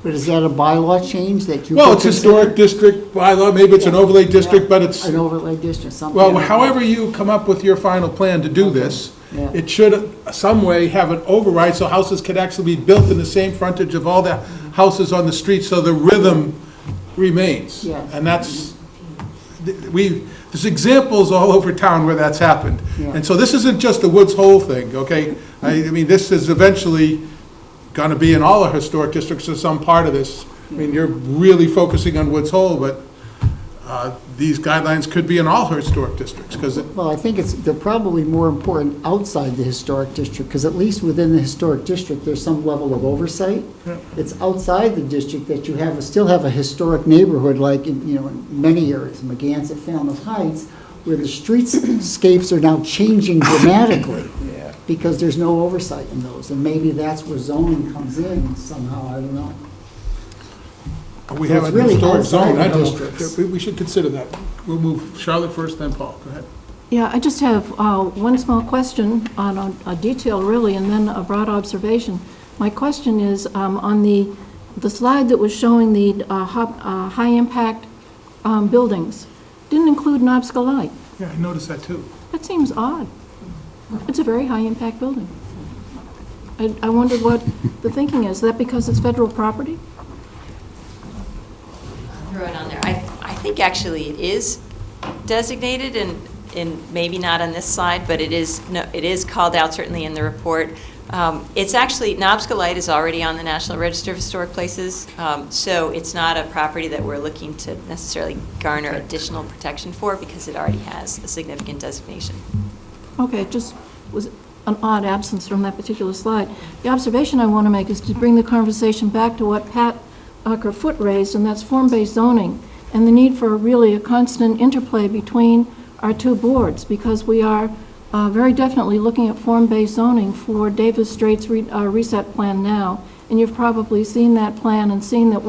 But is that a bylaw change that you? Well, it's historic district bylaw, maybe it's an overlay district, but it's, An overlay district, something. well, like however that. you come up with your final plan to do this, Yeah. it should some way have an override so houses could actually be built in the same frontage of all the houses on the street, so the rhythm remains. Yes. And that's, there's examples all over town where that's happened. Yeah. And so this isn't just the Woods Hole thing, okay? I mean, this is eventually going to be in all our historic districts or some part of this. I mean, you're really focusing on Woods Hole, but these guidelines could be in all historic districts, because Well, I think they're probably more important outside the historic district, because at least within the historic district, there's some level of oversight. Yeah. It's outside the district that you still have a historic neighborhood, like in many areas, Magansett, Falmouth Heights, where the streetscapes are now changing dramatically. Yeah. Because there's no oversight in those, and maybe that's where zoning comes in somehow, I don't know. we So have it's a really historic outside zone. the I don't know. districts. We should consider that. We'll move Charlotte first, then Paul. Go ahead. Yeah, I just have one small question on a detail, really, and then a broad observation. My question is, on the slide that was showing the high-impact buildings, didn't include an obstacle light. Yeah, I noticed that too. That seems odd. It's a very high-impact building. I wondered what the thinking is. Is that because it's federal property? Throw it on there. I think actually it is designated, and maybe not on this slide, but it is called out certainly in the report. It's actually, Knobsco is already on the National Register of Historic Places, so it's not a property that we're looking to necessarily garner additional protection for, because it already has a significant designation. Okay, it just was an odd absence from that particular slide. The observation I want to make is to bring the conversation back to what Pat Kerfoot raised, and that's form-based zoning, and the need for really a constant interplay between our two boards, because we are very definitely looking at form-based zoning for Davis Strait's reset plan now, and you've probably seen that plan and seen that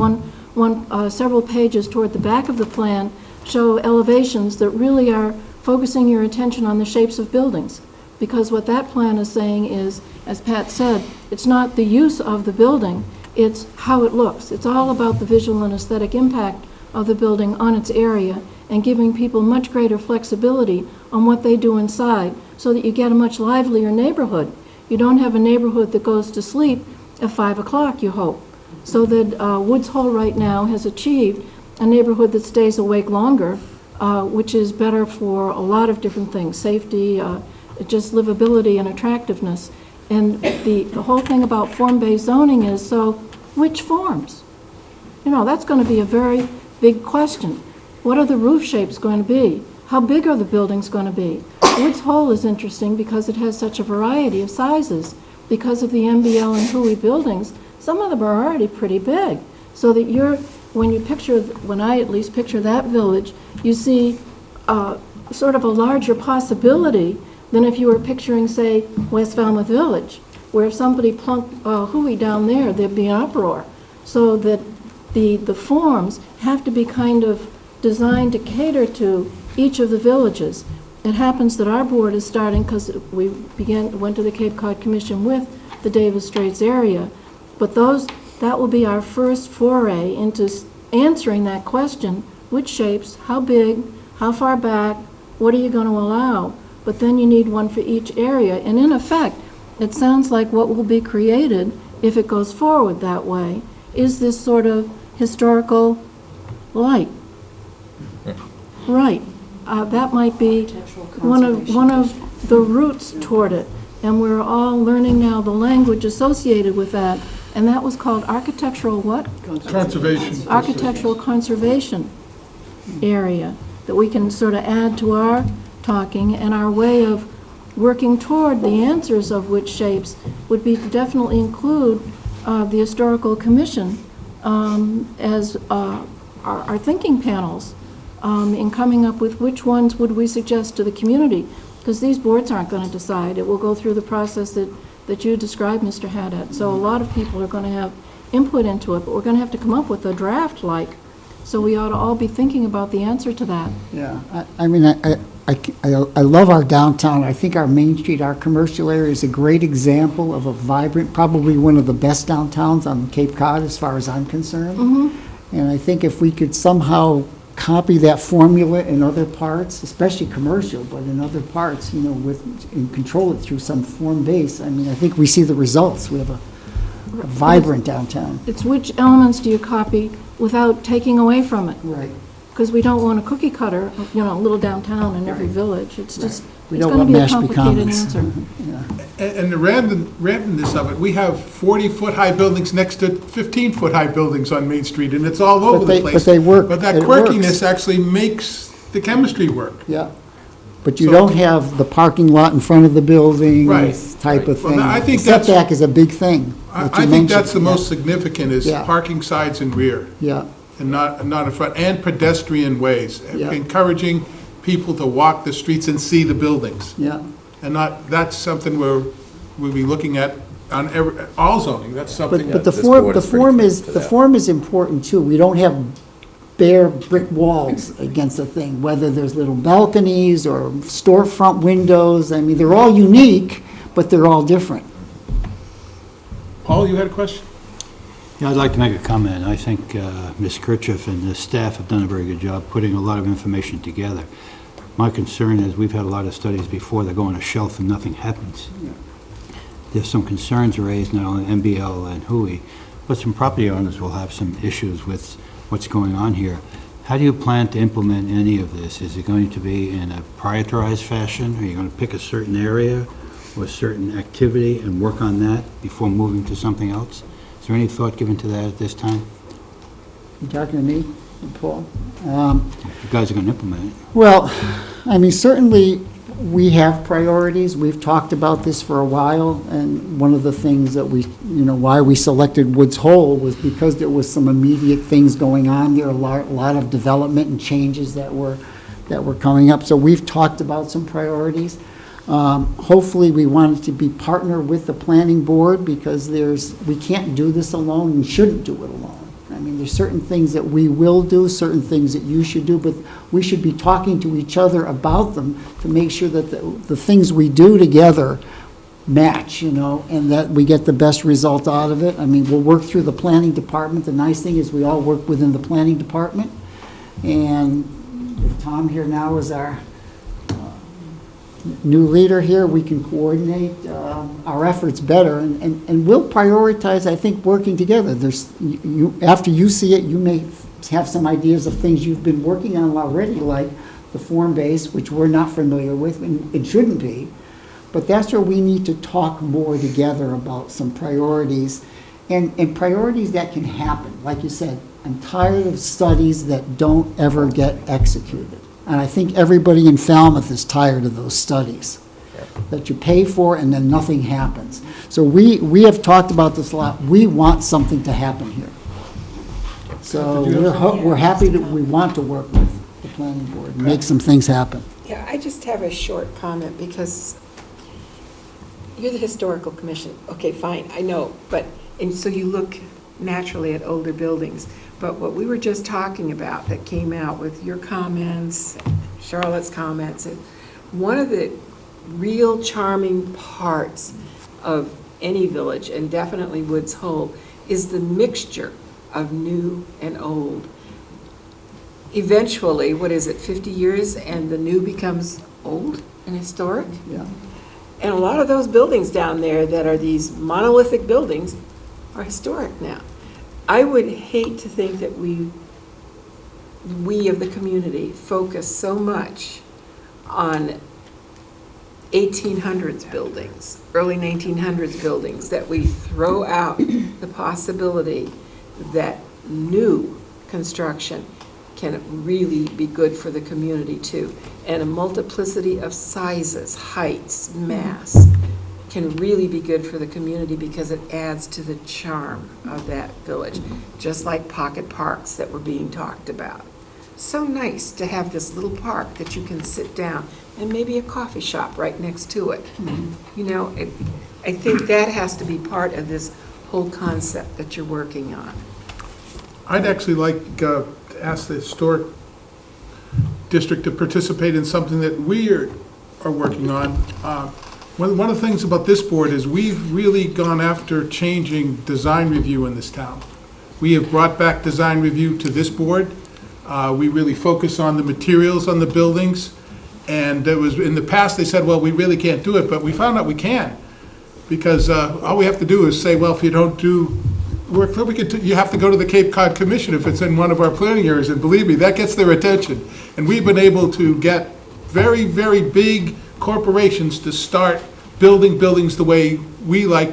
several pages toward the back of the plan show elevations that really are focusing your attention on the shapes of buildings. Because what that plan is saying is, as Pat said, it's not the use of the building, it's how it looks. It's all about the visual and aesthetic impact of the building on its area, and giving people much greater flexibility on what they do inside, so that you get a much livelier neighborhood. You don't have a neighborhood that goes to sleep at 5 o'clock, you hope. So that Woods Hole right now has achieved a neighborhood that stays awake longer, which is better for a lot of different things, safety, just livability and attractiveness. And the whole thing about form-based zoning is, so which forms? You know, that's going to be a very big question. What are the roof shapes going to be? How big are the buildings going to be? Woods Hole is interesting because it has such a variety of sizes. Because of the MBL and Hui buildings, some of them are already pretty big. So that when I at least picture that village, you see sort of a larger possibility than if you were picturing, say, West Falmouth Village, where if somebody plunked Hui down there, there'd be an uproar. So that the forms have to be kind of designed to cater to each of the villages. It happens that our board is starting, because we went to the Cape Cod Commission with the Davis Straits area, but that will be our first foray into answering that question: which shapes, how big, how far back, what are you going to allow? But then you need one for each area, and in effect, it sounds like what will be created, if it goes forward that way, is this sort of historical light. Right. That might be one of the roots toward it, and we're all learning now the language associated with that, and that was called architectural what? Conservation. Architectural conservation area that we can sort of add to our talking, and our way of working toward the answers of which shapes would be to definitely include the Historical Commission as our thinking panels in coming up with which ones would we suggest to the community, because these boards aren't going to decide. It will go through the process that you described, Mr. Haddad. So a lot of people are going to have input into it, but we're going to have to come up with a draft like. So we ought to all be thinking about the answer to that. Yeah, I mean, I love our downtown. I think our Main Street, our commercial area is a great example of a vibrant, probably one of the best downtowns on Cape Cod as far as I'm concerned. Mm-hmm. And I think if we could somehow copy that formula in other parts, especially commercial, but in other parts, you know, and control it through some form base, I mean, I think we see the results. We have a vibrant downtown. It's which elements do you copy without taking away from it? Right. Because we don't want a cookie cutter, you know, a little downtown in every Right. village. It's just, We it's don't going to want be a Mashpee complicated Commons. answer. Yeah. And the randomness of it, we have 40-foot-high buildings next to 15-foot-high buildings on Main Street, and it's all over the place. But they work. But that It works. quirkiness actually makes the chemistry work. Yeah, but you So- don't have the parking lot in front of the building Right. type of Well, thing. I think The that's- setback is a big thing. I that you think that's the mentioned. most significant, is Yeah. parking sides and rear, Yeah, and not in front, and pedestrian ways, Yeah. encouraging people to walk the streets and see the buildings. yeah, And that's something we'll be looking at on all zoning, that's something. but the this form, board the is pretty form committed is, to the that. form is important too. We don't have bare brick walls against a thing, whether there's little balconies or storefront windows. I mean, they're all unique, but they're all different. Paul, you had a question? Yeah, I'd like to make a comment. I think Ms. Kirchhoff and the staff have done a very good job putting a lot of information together. My concern is we've had a lot of studies before that go on a shelf and nothing happens. There's some concerns raised now on MBL and Hui, but some property owners will have some issues with what's going on here. How do you plan to implement any of this? Is it going to be in a prioritized fashion? Are you going to pick a certain area or a certain activity and work on that before moving to something else? Is there any thought given to that at this time? You talking to me, Paul? You guys are going to implement it. Well, I mean, certainly, we have priorities. We've talked about this for a while, and one of the things that why we selected Woods Hole was because there was some immediate things going on there, a lot of development and changes that were coming up. So we've talked about some priorities. Hopefully, we wanted to be partner with the planning board, because we can't do this alone and shouldn't do it alone. I mean, there's certain things that we will do, certain things that you should do, but we should be talking to each other about them to make sure that the things we do together match, and that we get the best result out of it. I mean, we'll work through the planning department. The nice thing is we all work within the planning department. And if Tom here now is our new leader here, we can coordinate our efforts better, and we'll prioritize, I think, working together. After you see it, you may have some ideas of things you've been working on already, like the form base, which we're not familiar with, and it shouldn't be. But that's where we need to talk more together about some priorities, and priorities that can happen. Like you said, I'm tired of studies that don't ever get executed. And I think everybody in Falmouth is tired of those studies that you pay for and then nothing happens. So we have talked about this a lot. We want something to happen here. So we're happy that we want to work with the planning board and make some things happen. Yeah, I just have a short comment because you're the historical commission. Okay, fine, I know, but, and so you look naturally at older buildings. But what we were just talking about that came out with your comments, Charlotte's comments, and one of the real charming parts of any village, and definitely Woods Hole, is the mixture of new and old. Eventually, what is it, 50 years, and the new becomes old and historic? Yeah. And a lot of those buildings down there that are these monolithic buildings are historic now. I would hate to think that we of the community focus so much on 1800s buildings, early 1900s buildings, that we throw out the possibility that new construction can really be good for the community too. And a multiplicity of sizes, heights, mass can really be good for the community because it adds to the charm of that village, just like pocket parks that were being talked about. So nice to have this little park that you can sit down and maybe a coffee shop right next to it. You know, I think that has to be part of this whole concept that you're working on. I'd actually like to ask the historic district to participate in something that we are working on. One of the things about this board is we've really gone after changing design review in this town. We have brought back design review to this board. We really focus on the materials on the buildings. And it was, in the past, they said, well, we really can't do it, but we found out we can. Because all we have to do is say, well, if you don't do work, you have to go to the Cape Cod Commission if it's in one of our planning areas, and believe me, that gets their attention. And we've been able to get very, very big corporations to start building buildings the way we like.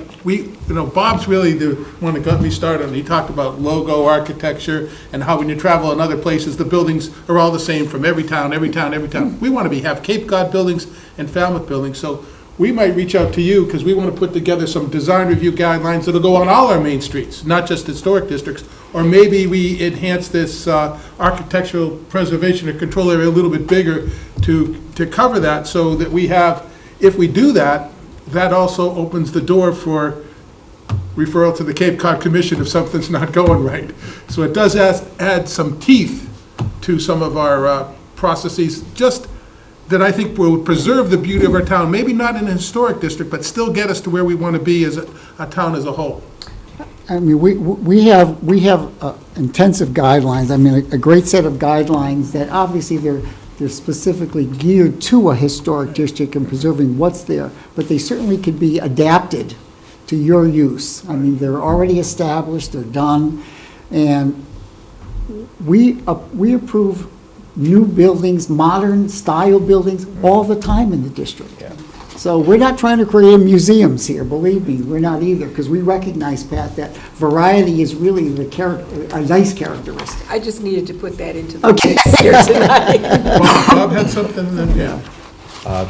Bob's really the one that got me started. He talked about logo architecture and how when you travel in other places, the buildings are all the same from every town. We want to have Cape Cod buildings and Falmouth buildings. So we might reach out to you because we want to put together some design review guidelines that'll go on all our main streets, not just historic districts. Or maybe we enhance this architectural preservation and control area a little bit bigger to cover that, so that we have, if we do that, that also opens the door for referral to the Cape Cod Commission if something's not going right. So it does add some teeth to some of our processes, just that I think will preserve the beauty of our town, maybe not in a historic district, but still get us to where we want to be as a town as a whole. I mean, we have intensive guidelines. I mean, a great set of guidelines that obviously they're specifically geared to a historic district and preserving what's there, but they certainly could be adapted to your use. I mean, they're already established, they're done, and we approve new buildings, modern style buildings, all the time in the district. Yeah. So we're not trying to create museums here, believe me, we're not either, because we recognize, Pat, that variety is really a nice characteristic. I just needed to put that into the Okay. mix here tonight. Bob had something, then, yeah.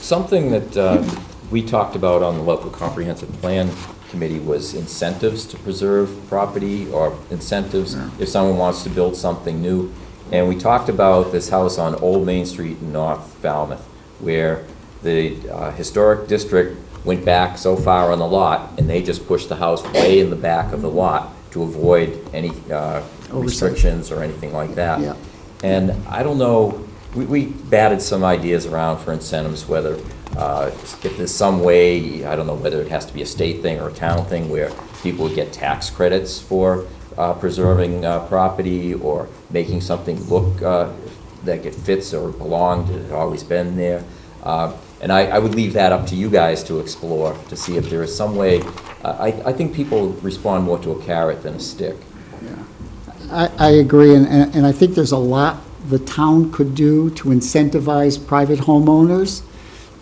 Something that we talked about on the local comprehensive plan committee was incentives to preserve property, or incentives if someone wants to build something new. And we talked about this house on Old Main Street in North Falmouth, where the historic district went back so far on the lot, and they just pushed the house way in the back of the lot to avoid any restrictions or anything like that. Yeah. And I don't know, we batted some ideas around for incentives, whether if there's some way, I don't know whether it has to be a state thing or a town thing, where people would get tax credits for preserving property, or making something look like it fits or belonged, it had always been there. And I would leave that up to you guys to explore, to see if there is some way. I think people respond more to a carrot than a stick. I agree, and I think there's a lot the town could do to incentivize private homeowners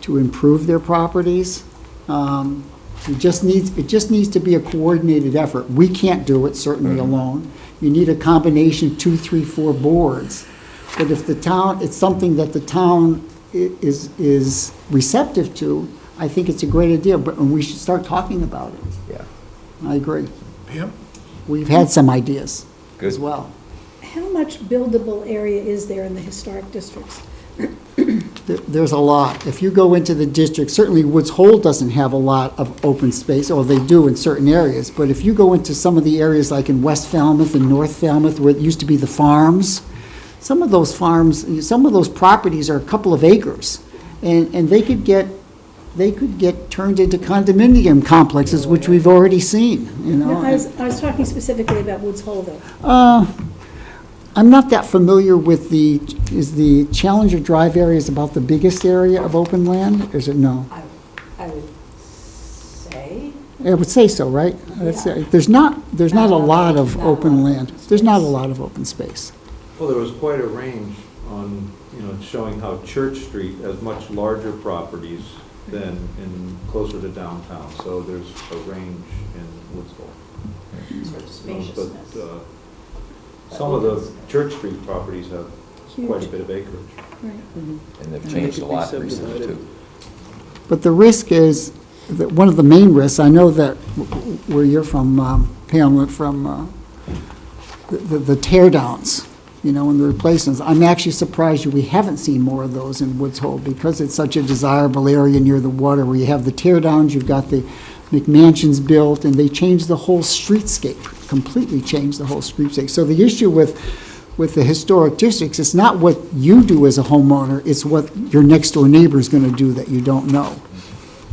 to improve their properties. It just needs to be a coordinated effort. We can't do it, certainly alone. You need a combination, 2, 3, 4 boards. But if the town, it's something that the town is receptive to, I think it's a great idea, but we should start talking about it. Yeah. I agree. Pam? We've had some ideas as Good. well. How much buildable area is there in the historic districts? There's a lot. If you go into the district, certainly Woods Hole doesn't have a lot of open space, or they do in certain areas, but if you go into some of the areas like in West Falmouth and North Falmouth, where it used to be the farms, some of those farms, some of those properties are a couple of acres, and they could get turned into condominium complexes, which we've already seen, you know. No, I was talking specifically about Woods Hole, though. I'm not that familiar with is the Challenger Drive area is about the biggest area of open land, or is it no? I would say. I would say so, right? There's not a lot of open land. There's not a lot of open space. Well, there was quite a range on, showing how Church Street has much larger properties than closer to downtown. So there's a range in Woods Hole. Sort of spaciousness. But some of the Church Street properties have quite a Huge. bit of acreage. Right. And they've changed a lot recently, too. But the risk is, that one of the main risks, I know that where you're from, Pam, from the tear downs, and the replacements. I'm actually surprised we haven't seen more of those in Woods Hole, because it's such a desirable area near the water, where you have the tear downs, you've got the McMansions built, and they changed the whole streetscape, completely changed the whole streetscape. So the issue with the historic districts, it's not what you do as a homeowner, it's what your next door neighbor is going to do that you don't know.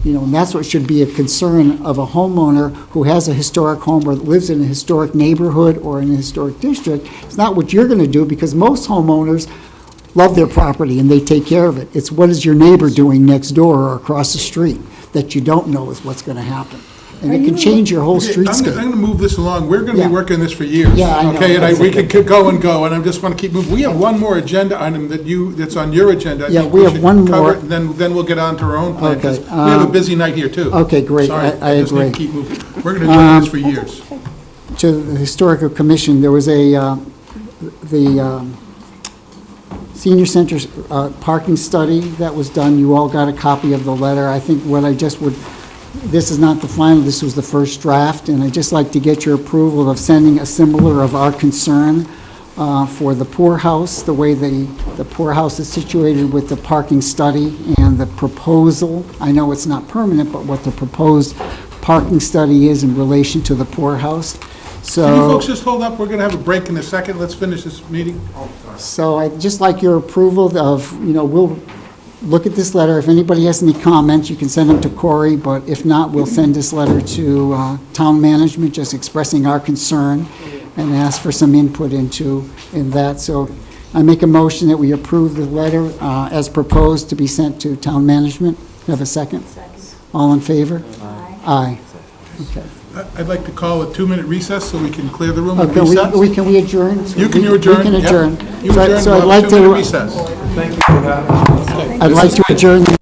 And that's what should be a concern of a homeowner who has a historic home or lives in a historic neighborhood or in a historic district. It's not what you're going to do, because most homeowners love their property and they take care of it. It's what is your neighbor doing next door or across the street that you don't know is what's going to happen. And it can change your whole Okay, I'm streetscape. going to move this along. We're going to Yeah. be working this for years. Yeah, I know. Okay, and we can keep go, and I just want to keep moving. We have one more agenda item that's on your agenda. I Yeah, think we have should one cover more. it, and then we'll get on to our own plan, because Okay, we have a busy night here, too. Okay, great. Sorry, I just need to agree. keep moving. We're going to do this for years. To the Historical Commission, there was the Senior Center parking study that was done. You all got a copy of the letter. I think what I just would, this is not the final, this was the first draft, and I'd just like to get your approval of sending a similar of our concern for the poorhouse, the way the poorhouse is situated with the parking study and the proposal. I know it's not permanent, but what the proposed parking study is in relation to the poorhouse. So, Can you folks just hold up? We're going to have a break in a second. Let's finish this meeting. So I'd just like your approval of, we'll look at this letter. If anybody has any comments, you can send them to Corey, but if not, we'll send this letter to town management, just expressing our concern and ask for some input in that. So I make a motion that we approve the letter as proposed to be sent to town management. Have a second? Second. All in favor? Aye. Aye. Okay. I'd like to call a 2-minute recess so we can clear the room and Okay, recess. can we adjourn? You can adjourn. We can Yep. adjourn. You So adjourn. so We'll I'd have like a 2-minute to, recess. Thank you for having us. I'd like to adjourn the